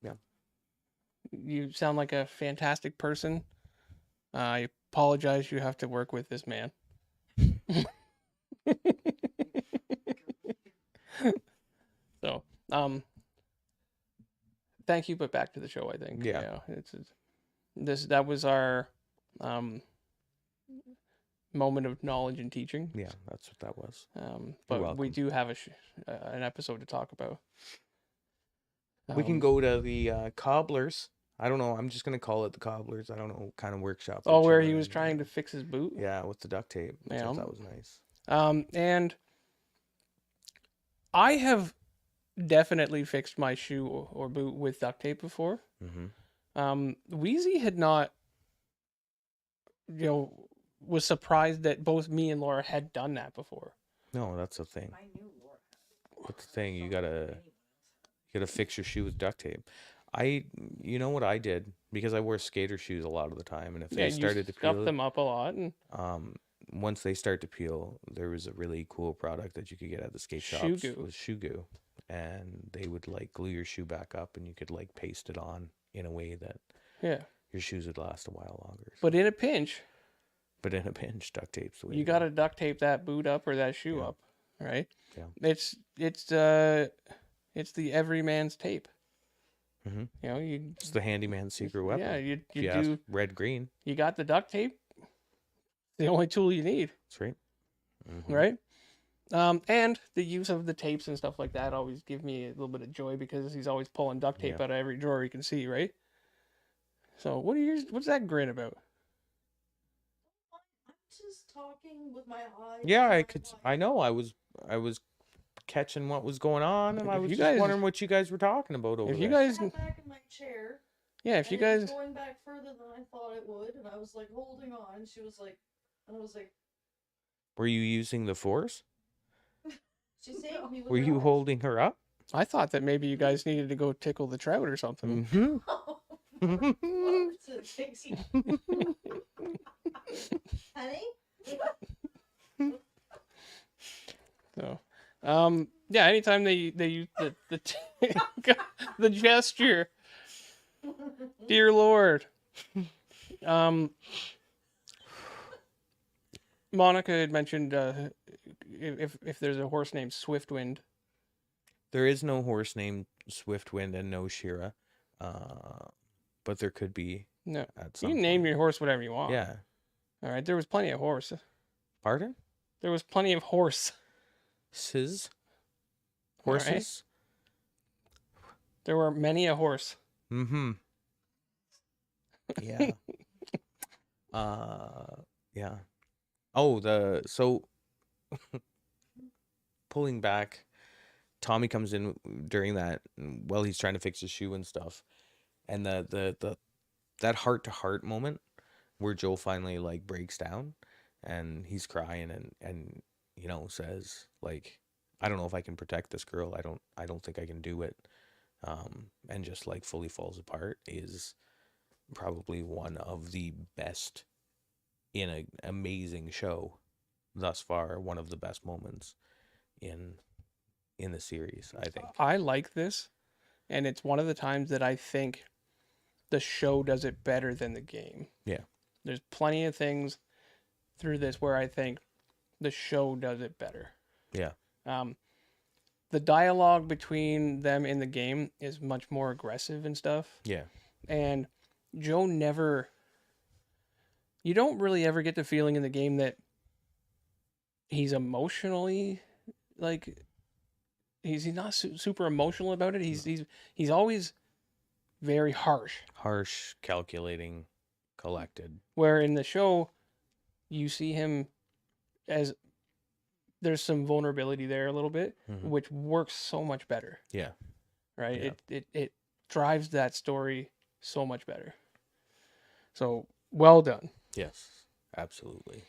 Yeah. You sound like a fantastic person. I apologize you have to work with this man. So, thank you, but back to the show, I think. Yeah. That was our moment of knowledge and teaching. Yeah, that's what that was. But we do have an episode to talk about. We can go to the cobblers. I don't know. I'm just going to call it the cobblers. I don't know, kind of workshop. Oh, where he was trying to fix his boot? Yeah, with the duct tape. Which I thought was nice. And I have definitely fixed my shoe or boot with duct tape before. Mm-hmm. Wheezy had not, was surprised that both me and Laura had done that before. No, that's the thing. I knew Laura. What's the thing? You gotta fix your shoe with duct tape. You know what I did, because I wore skater shoes a lot of the time, and if they started to peel them up a lot, and once they start to peel, there was a really cool product that you could get at the skate shops. Shoe goo. It was shoe goo, and they would like glue your shoe back up, and you could like paste it on in a way that Yeah. your shoes would last a while longer. But in a pinch, But in a pinch, duct tape's the way you to go. got to duct tape that boot up or that shoe Yeah. up, right? Yeah. It's the everyman's tape. Mhm. You know, you It's the handyman's secret weapon. yeah, you If you ask do red green. you got the duct tape. The only tool you need, That's right. Mhm. right? And the use of the tapes and stuff like that always give me a little bit of joy because he's always pulling duct tape Yeah. out of every drawer he can see, right? So what's that grin about? I'm just talking with my eyes. Yeah, I and could. my I know. I was catching what was going on, and If I was you just guys- wondering what you guys were talking about over If you there. guys, I sat back in my chair. yeah, if you and it was guys, going back further than I thought it would, and I was like holding on. She was like, and I was like, Were you using the force? she saved me. With Were her you eyes. holding her up? I thought that maybe you guys needed to go tickle the trout or something. Mm-hmm. Well, it's a Dixie. Honey? So, yeah, anytime they use the the gesture, dear Lord. Monica had mentioned if there's a horse named Swiftwind. There is no horse named Swiftwind and no Shira, but there could be No, at some you can name point. your horse whatever you want. Yeah. All right, there was plenty of horse. Pardon? There was plenty of horse. Sis? All right. Horses? There were many a horse. Mm-hmm. Yeah. Yeah. Oh, so pulling back, Tommy comes in during that while he's trying to fix his shoe and stuff. And the that heart to heart moment where Joel finally like breaks down and he's crying and you know says like, I don't know if I can protect this girl. I don't think I can do it. And just like fully falls apart is probably one of the best in an amazing show thus far. One of the best moments in the series, I think. I like this, and it's one of the times that I think the show does it better than the game. Yeah. There's plenty of things through this where I think the show does it better. Yeah. The dialogue between them in the game is much more aggressive and stuff. Yeah. And Joe never... You don't really ever get the feeling in the game that he's emotionally, like... He's not super emotional about it. He's always very harsh. Harsh, calculating, collected. Where in the show, you see him as there's some vulnerability there a little bit, Mhm. which works so much better. Yeah. Right? Yeah. It drives that story so much better. So well done. Yes. Absolutely.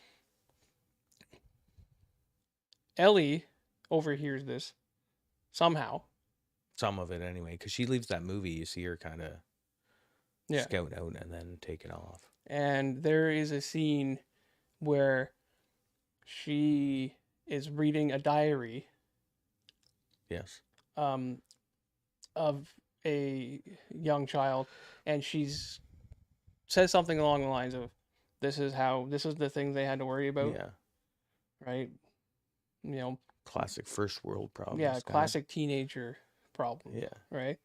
Ellie overhears this somehow. Some of it anyway, because she leaves that movie. You see her kind of scout out and then taking off. And there is a scene where she is reading a diary Yes. of a young child, and she's says something along the lines of, this is the things they had to worry about, Yeah. right? You know, Classic first world problems. yeah, kinda. classic teenager problem, Yeah. right?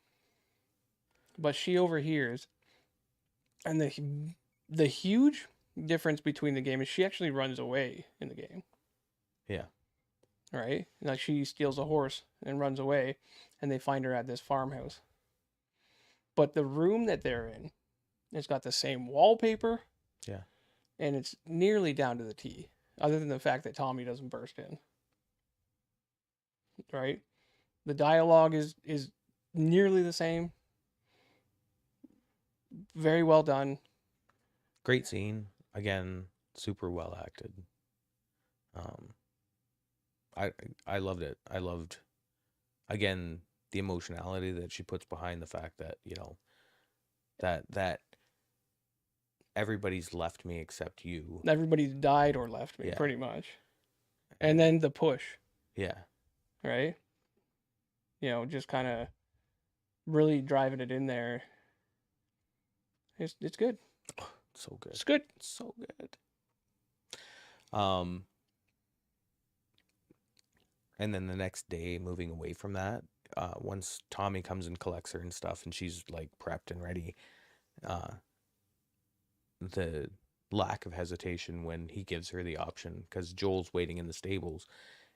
But she overhears, and the huge difference between the game is she actually runs away in the game. Yeah. Right? Like she steals a horse and runs away, and they find her at this farmhouse. But the room that they're in, it's got the same wallpaper. Yeah. And it's nearly down to the T, other than the fact that Tommy doesn't burst in. Right? The dialogue is nearly the same. Very well done. Great scene. Again, super well acted. I loved it. I loved, again, the emotionality that she puts behind the fact that, you know, that everybody's left me except you. Everybody's died or left me, Yeah. pretty much. And then the push, Yeah. right? You know, just kind of really driving it in there. It's good. So good. It's good. So good. And then the next day, moving away from that, once Tommy comes and collects her and stuff, and she's like prepped and ready, the lack of hesitation when he gives her the option, because Joel's waiting in the stables,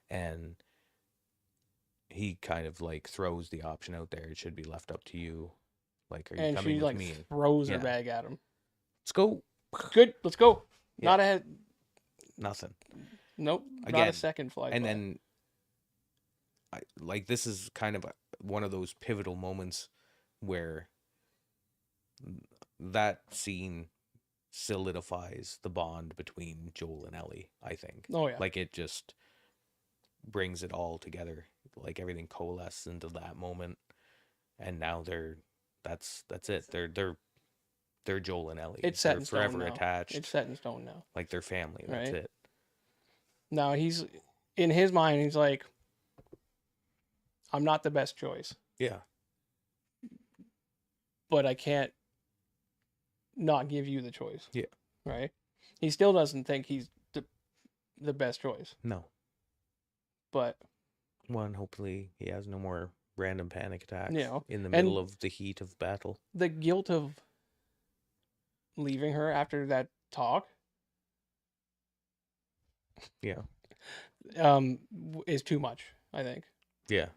and he kind of like throws the option out there. It should be left up to you. Like, are you And coming she with like me? throws her Yeah. bag at him. Let's go. Good, let's go. Yeah. Not a Nothing. nope. Not Again, a second flight. And then, like, this is kind of one of those pivotal moments where that scene solidifies the bond between Joel and Ellie, I think. Oh yeah. Like, it just brings it all together. Like, everything coalesces into that moment, and now that's it. They're Joel and Ellie. It's set They're in stone forever now. attached. It's set in stone now. Like, they're family. That's Right. it. Now he's in his mind. He's like, I'm not the best choice, Yeah. but I can't not give you the choice. Yeah. Right. He still doesn't think he's the best choice, No. but One, hopefully he has no more random panic attacks You know, in the and- middle of the heat of battle. the guilt of leaving her after that talk, Yeah. is too much. I think. Yeah.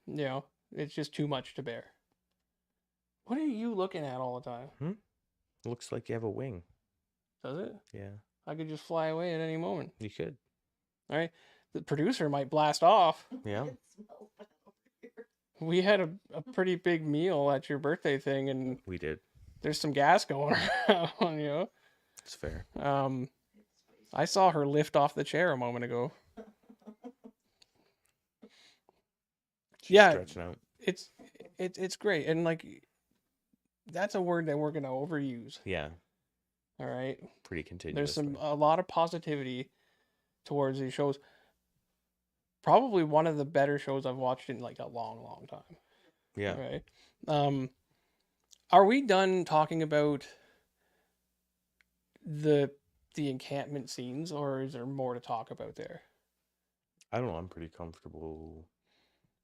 You know, it's just too much to bear. What are you looking at all the time? Looks like you have a wing. Does it? Yeah. I could just fly away at any moment. You could. All right. The producer might blast off. Yeah. We had a pretty big meal at your birthday thing, and We did. there's some gas going around, you know. It's fair. I saw her lift off the chair a moment ago. She's Yeah. Stretching out. It's great, and like that's a word that we're gonna overuse. Yeah. All right. Pretty continuous. There's a lot of positivity towards these shows. Probably one of the better shows I've watched in like a long time. Yeah. Right. Are we done talking about the encampment scenes, or is there more to talk about there? I don't know. I'm pretty comfortable.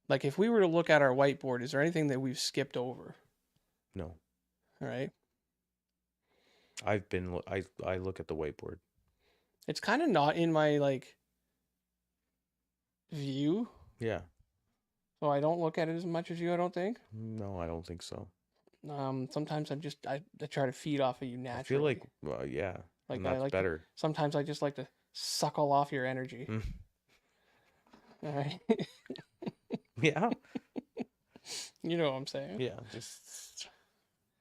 Like, if we were to look at our whiteboard, is there anything that we've skipped over? No. All right. I look at the whiteboard. It's kind of not in my like view, Yeah. so I don't look at it as much as you. I don't think. No, I don't think so. Sometimes I try to feed off of you I naturally. feel like, well, yeah. Like, and I that's like to- better. sometimes I just like to suckle off your energy. Mm. All right. Yeah. You know what I'm saying? Yeah. Just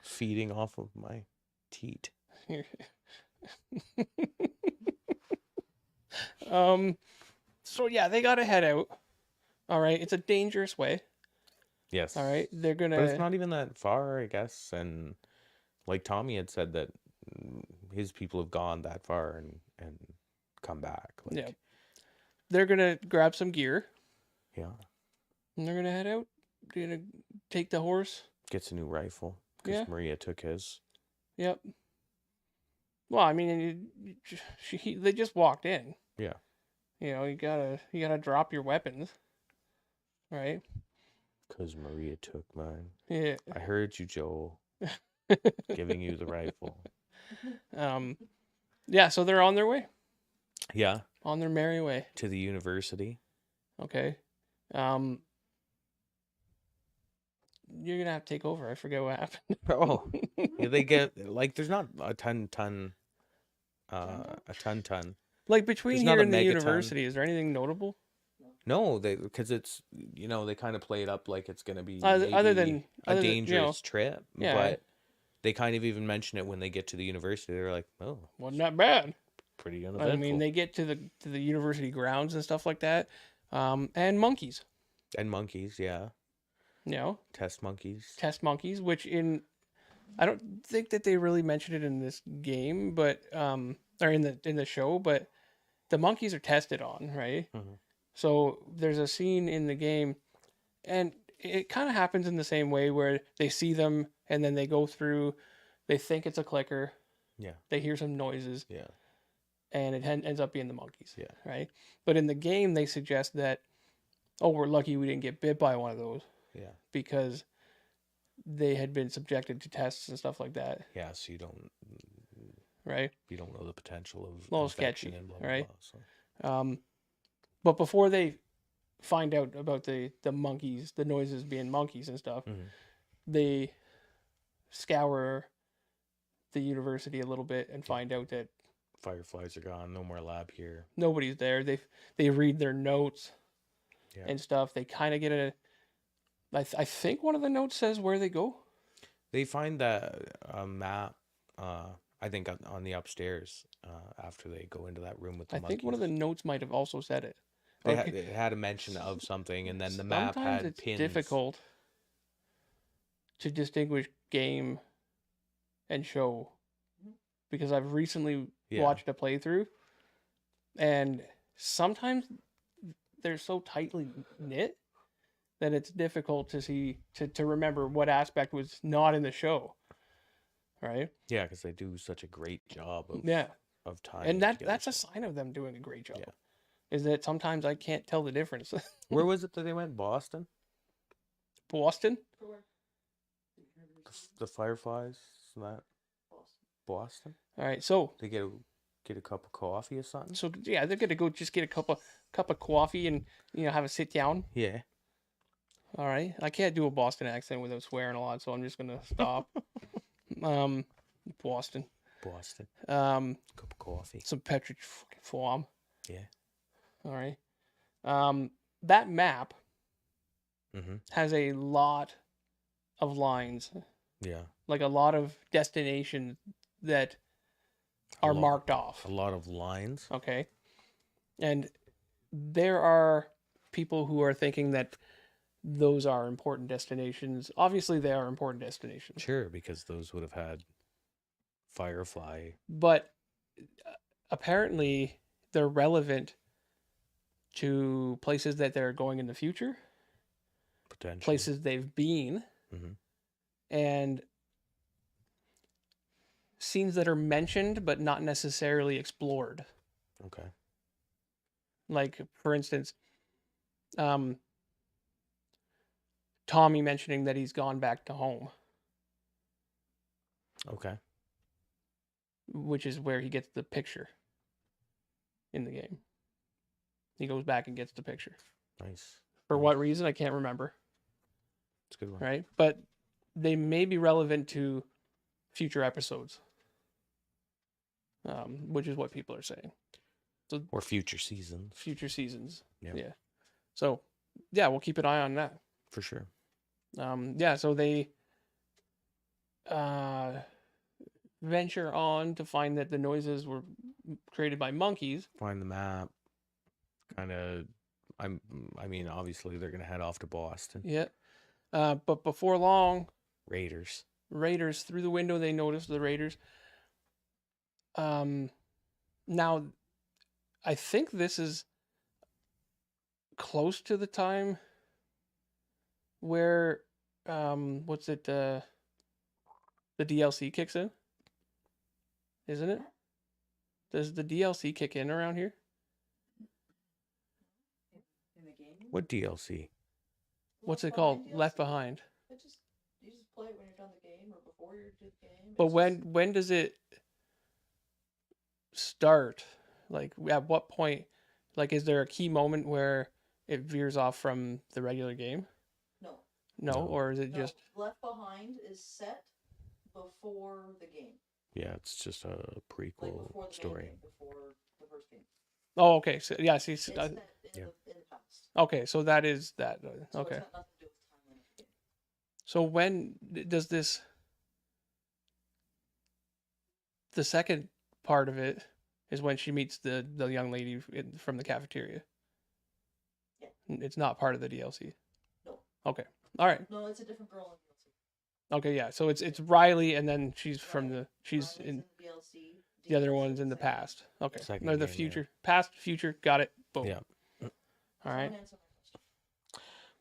feeding off of my teat. So yeah, they gotta head out. All right, it's a dangerous way. Yes. All right, they're But gonna. it's not even that far, I guess. And like Tommy had said that his people have gone that far and come back. Like, Yeah. They're gonna grab some gear Yeah. and they're gonna head out. They're gonna take the horse. Gets a new rifle because Yeah. Maria took his. Yep. Well, I mean, they just walked in. Yeah. You know, you gotta drop your weapons, right? Because Maria took mine. Yeah. I heard you, Joel. Giving you the rifle. Yeah. So they're on their way, Yeah. on their merry way. To the university. Okay. You're gonna have to take over. I forget what happened. Oh. Yeah, they get like there's not a ton. Like between There's not here a and the megaton. university, is there anything notable? No, because it's they kind of play it up like it's gonna be Other maybe than, a you know, dangerous trip. yeah. But they kind of even mention it when they get to the university. They're like, oh, Wasn't that bad? pretty uneventful. I mean, they get to the university grounds and stuff like that, and monkeys. And monkeys, yeah. You know, Test monkeys. test monkeys, which in I don't think that they really mentioned it in this game, but or in the show, but the monkeys are tested on, right? Mhm. So there's a scene in the game, and it kind of happens in the same way where they see them and then they go through, they think it's a clicker, Yeah. they hear some noises, Yeah. and it ends up being the monkeys, Yeah. right? But in the game, they suggest that, oh, we're lucky we didn't get bit by one of those Yeah. because they had been subjected to tests and stuff like that, Yeah. So right? you don't know the potential of A little infection sketchy, and blah, blah, right? blah, so. But before they find out about the monkeys, the noises being monkeys and stuff, Mhm. they scour the university a little bit and find out that Fireflies are gone. No more lab here. nobody's there. They read their notes Yeah. and stuff. They kind of get I think one of the notes says where they go. They find that map. I think on the upstairs. After they go into that room with the I monkeys. think one of the notes might have also said it. It had a mention of something, and then the map Sometimes had it's pins. difficult to distinguish game and show because I've recently Yeah. watched a playthrough, and sometimes they're so tightly knit that it's difficult to see to remember what aspect was not in the show, right? Yeah, because they do such a great job of Yeah, tying. and it together, that's a so. sign of them doing a great job. Yeah. Is that sometimes I can't tell the difference. Where was it that they went? Boston. Boston. The Fireflies. And that. Boston. All right, so They get a cup of coffee or something. so yeah, they're gonna go just get a cup of coffee and have a sit down. Yeah. All right, I can't do a Boston accent without swearing a lot, so I'm just gonna stop. Boston. Boston. Cup of coffee. Some Petridge fucking Farm. Yeah. All right. That map Mm-hmm. has a lot of lines, Yeah. like a lot of destinations that are marked off. A lot of lines. Okay. And there are people who are thinking that those are important destinations. Obviously, they are important destinations. Sure, because those would have had Firefly. But apparently, they're relevant to places that they're going in the future, Potentially. places they've been, Mm-hmm. and scenes that are mentioned but not necessarily explored. Okay. Like, for instance, Tommy mentioning that he's gone back to home, Okay. which is where he gets the picture in the game. He goes back and gets the picture. Nice. For what reason, I can't remember, It's a good one. right? But they may be relevant to future episodes, which is what people are saying. So Or future seasons. future seasons. Yeah. Yeah. So, yeah, we'll keep an eye on that. For sure. Yeah, so they venture on to find that the noises were created by monkeys. Find the map. Kind of. I mean, obviously they're gonna head off to Boston. Yeah. But before long, Raiders. Raiders, through the window, they notice the Raiders. Now, I think this is close to the time where, the DLC kicks in? Isn't it? Does the DLC kick in around here? In the game? What DLC? What's it called? Left Behind. You just play it when you're done the game or before you're done the game. But when does it start? Like, at what point? Like, is there a key moment where it veers off from the regular game? No. No, No. or is it No. just Left Behind is set before the game. Yeah, it's just a Like prequel before the story. main game, before the first game. Oh, okay. So yeah, see, It's so, set in, yeah. in the past. okay, so that is that. So Okay. It's got nothing to do with the timeline of the game. So when does this? The second part of it is when she meets the young lady from the cafeteria. Yeah. It's not part of the DLC. No. Okay. All right. No, it's a different girl in DLC. Okay, yeah. So it's Riley, and then she's from the she's Riley's in the DLC. the other Dina's one's in the second. past. Okay, Second they're the game, yeah. future, past, future. Got it. Boom. Yeah. All Someone right. answer my question.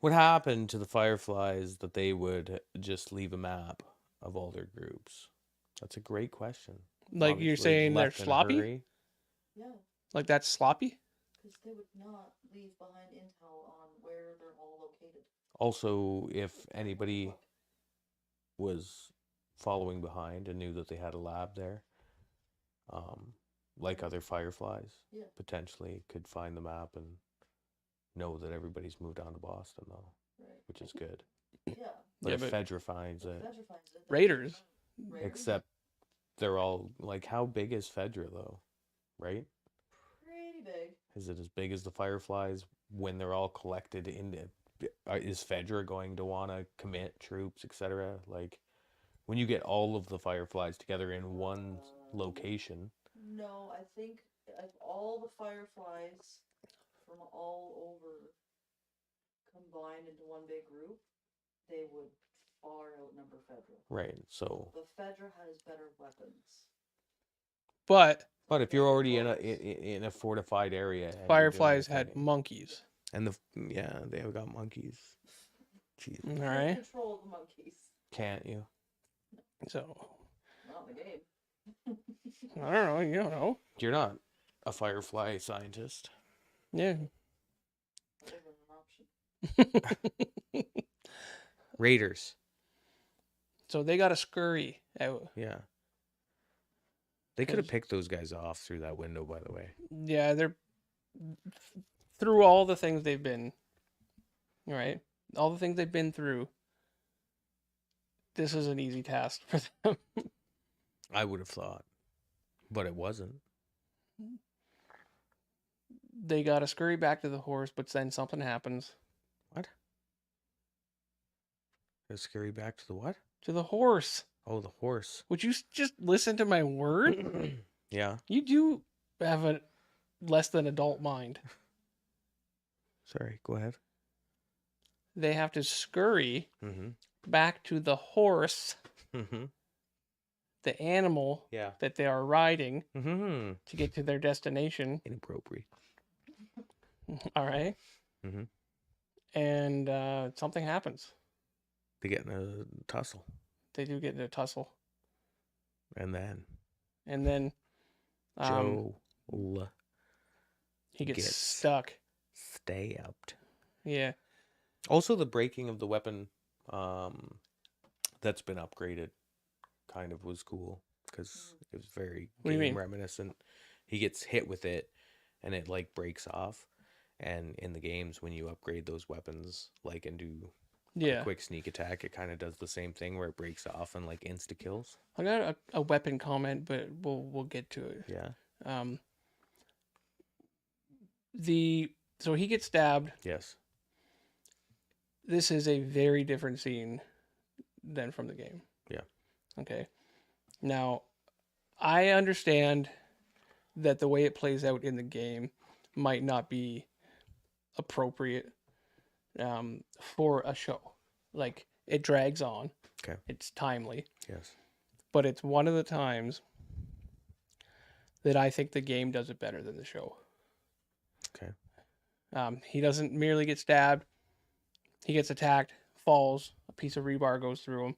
What happened to the Fireflies that they would just leave a map of all their groups? That's a great question. Like you're Obviously saying they're left in a sloppy? hurry. Yeah, Like that's sloppy. because they would not leave behind intel on where they're all located. Also, if anybody was following behind and knew that they had a lab there, like other Fireflies, Yeah. potentially could find the map and know that everybody's moved on to Boston, though, Right. which is good. Yeah. But Yeah, if but Fedra finds If it, Fedra finds it, Raiders. Raiders, except they're all like, how big is Fedra though? Right? pretty big. Is it as big as the Fireflies when they're all collected in the, is Fedra going to want to commit troops, etc.? Like, when you get all of the Fireflies together in one location, No, I think if all the Fireflies from all over combined into one big group, they would far outnumber Fedra. right? So, But Fedra has better weapons. But but if you're already in a fortified area, and you're doing Fireflies the had thing- monkeys. and they have got monkeys. Jeez, All You right. can't control the monkeys. can't you? So Not in the game. I don't know. You don't know. You're not a Firefly scientist. Yeah. That isn't an option. Raiders, So they got to scurry out. yeah. They could have 'Cause- picked those guys off through that window, by the way. Yeah, they're through all the things they've been. Right. All the things they've been through. This is an easy task for them. I would have thought, but it wasn't. They got to scurry back to the horse, but then something happens What? Let's scurry back to the what? to the horse. Oh, the horse. Would you just listen to my word? Yeah. You do have a less than adult mind. Sorry. Go ahead. They have to scurry Mm-hmm. back to the horse, Mm-hmm. the animal Yeah. that they are riding Mm-hmm. to get to their destination. Inappropriate. All right. Mhm. And something happens. They get in a tussle, They do get in a tussle. and then And then Joel he gets gets- stuck. stabbed. Yeah. Also, the breaking of the weapon that's been upgraded kind of was cool because it was very What do you game mean? reminiscent. He gets hit with it, and it like breaks off. And in the games, when you upgrade those weapons, like and do Yeah. a quick sneak attack, it kind of does the same thing where it breaks off and like insta kills. I got a weapon comment, but we'll get to it. Yeah. So he gets stabbed. Yes. This is a very different scene than from the game. Yeah. Okay. Now, I understand that the way it plays out in the game might not be appropriate for a show. Like, it drags on. Okay. It's timely. Yes. But it's one of the times that I think the game does it better than the show. Okay. He doesn't merely get stabbed. He gets attacked, falls, a piece of rebar goes through him.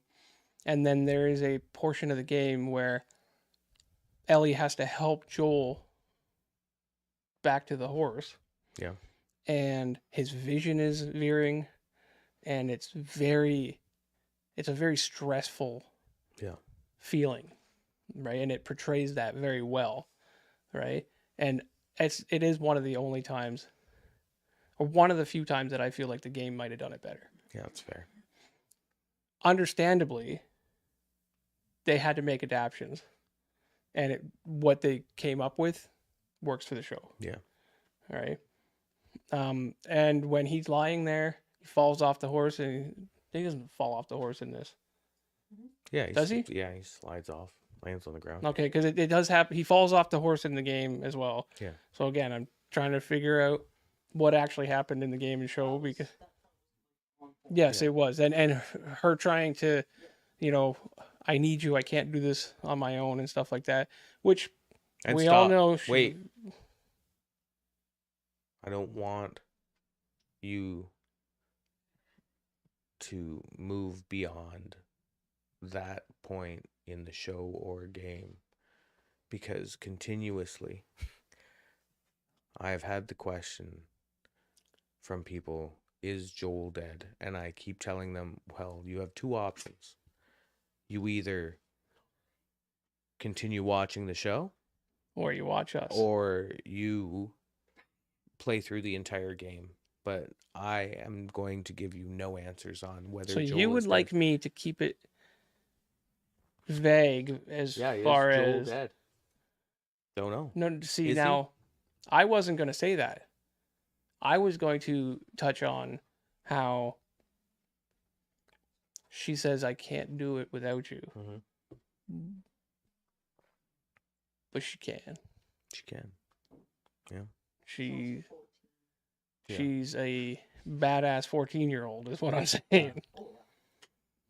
And then there is a portion of the game where Ellie has to help Joel back to the horse. Yeah. And his vision is veering, and it's a very stressful Yeah. feeling, right? And it portrays that very well, right? And it is one of the only times, or one of the few times that I feel like the game might have done it better. Yeah, that's fair. Understandably, they had to make adaptations, and what they came up with works for the show. Yeah. All right. And when he's lying there, he falls off the horse, and he doesn't fall off the horse in this. Yeah. Does he? Yeah, he slides off, lands on the ground. Okay, because it does happen. He falls off the horse in the game as well. Yeah. So again, I'm trying to figure out what actually happened in the game and show because yes, Yeah. it was, and her trying to, I need you. I can't do this on my own and stuff like that. Which And we all stop. know. Wait. I don't want you to move beyond that point in the show or game, because continuously I've had the question from people, is Joel dead? And I keep telling them, well, you have two options. You either continue watching the show, Or you watch us. or you play through the entire game. But I am going to give you no answers on whether So Joel you is would dead. like me to keep it vague as far is Joel as dead? Don't know. no. See, Is he? now I wasn't going to say that. I was going to touch on how she says I can't do it without you, but she can. She can. Yeah. She Yeah. she's a badass 14-year-old is what I'm saying.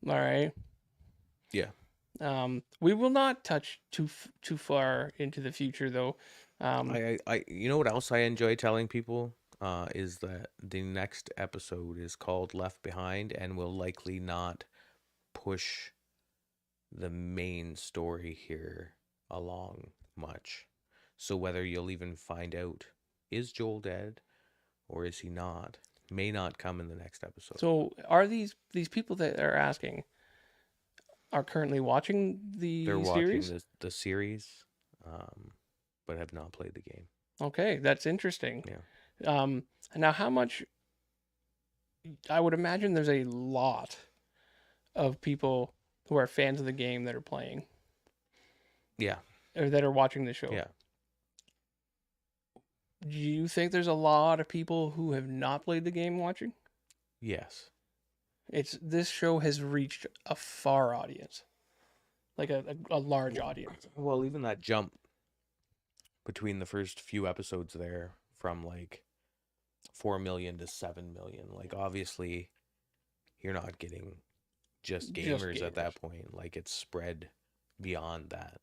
All right. Yeah. We will not touch too far into the future though. I you know what else I enjoy telling people is that the next episode is called Left Behind and will likely not push the main story here along much. So whether you'll even find out, is Joel dead or is he not, may not come in the next episode. So are these people that are asking are currently watching the They're series? watching the series, but have not played the game. Okay, that's interesting. Yeah. Now how much? I would imagine there's a lot of people who are fans of the game that are playing. Yeah. Or that are watching the show. Yeah. Do you think there's a lot of people who have not played the game watching? Yes. This show has reached a far audience, like a large audience. Well, even that jump between the first few episodes there from like 4 million to 7 million, like obviously you're not getting just gamers at that point. Like it's spread beyond that.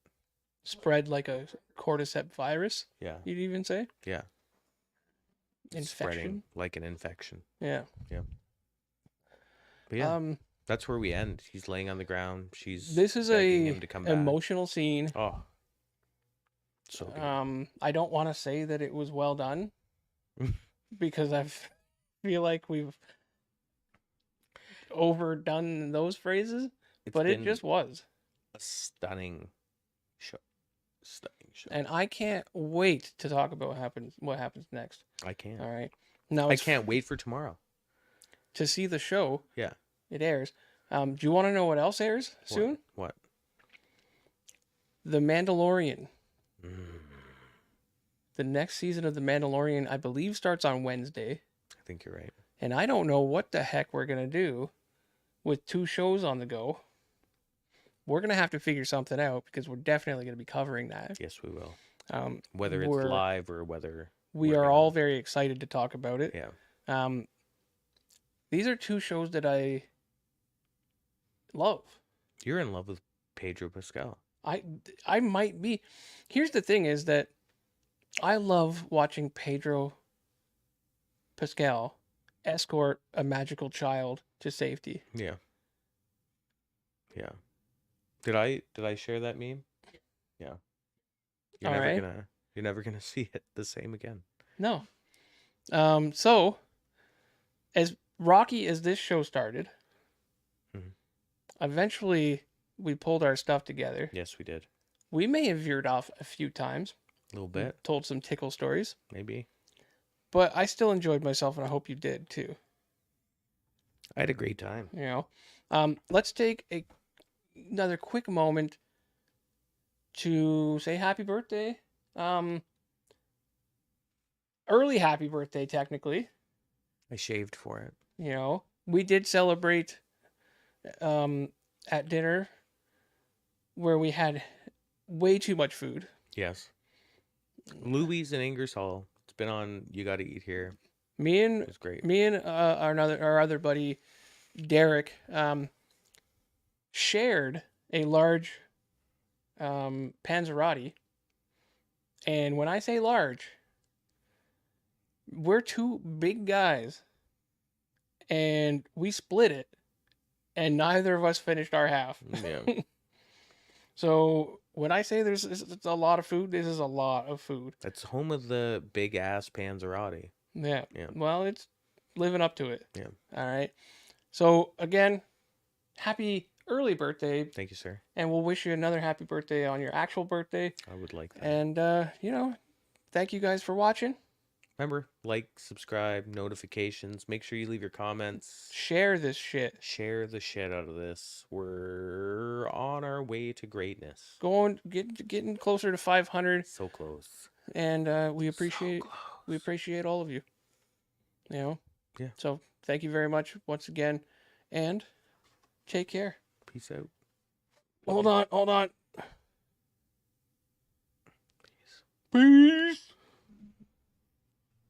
Spread like a cordyceps virus. Yeah. You'd even say. Yeah. Infection. Spreading like an infection. Yeah. Yeah. But yeah, that's where we end. He's laying on the ground. She's This is begging a him to come back. emotional scene. Oh, so good. I don't want to say that it was well done because I feel like we've overdone those phrases, but it just was a stunning show. Stunning show. And I can't wait to talk about what happens next. I can't. All right. Now I can't wait for tomorrow to see the show. Yeah. It airs. Do you want to know what else airs soon? What? The Mandalorian. The next season of The Mandalorian, I believe, starts on Wednesday. I think you're right. And I don't know what the heck we're going to do with 2 shows on the go. We're going to have to figure something out because we're definitely going to be covering that. Yes, we will. Whether it's live or whether... We are all very excited to talk about it. Yeah. These are 2 shows that I love. You're in love with Pedro Pascal. I might be. Here's the thing is that I love watching Pedro Pascal escort a magical child to safety. Yeah. Yeah. Did I share that meme? Yeah. You're never gonna see it the same again. No. So as rocky as this show started, eventually we pulled our stuff together. Yes, we did. We may have veered off a few times. A little bit. Told some tickle stories. Maybe. But I still enjoyed myself, and I hope you did too. I had a great time. You know, let's take another quick moment to say happy birthday. Early happy birthday, technically. I shaved for it. You know, we did celebrate at dinner where we had way too much food. Yes. Louis in Ingersoll. It's been on You Gotta Eat Here. It was great. Me and our other buddy, Derek, shared a large Panzerotti. And when I say large, we're two big guys. And we split it. And neither of us finished our half. Yeah. So when I say it's a lot of food, this is a lot of food. That's home of the big ass Panzerotti. Yeah. Yeah. Well, it's living up to it. Yeah. All right. So again, happy early birthday. Thank you, sir. And we'll wish you another happy birthday on your actual birthday. I would like that. And, thank you guys for watching. Remember, like, subscribe, notifications. Make sure you leave your comments. Share this shit. Share the shit out of this. We're on our way to greatness. Getting closer to 500. So close. And we appreciate all of you. Yeah. So thank you very much once again. And take care. Peace out. Hold on. Peace.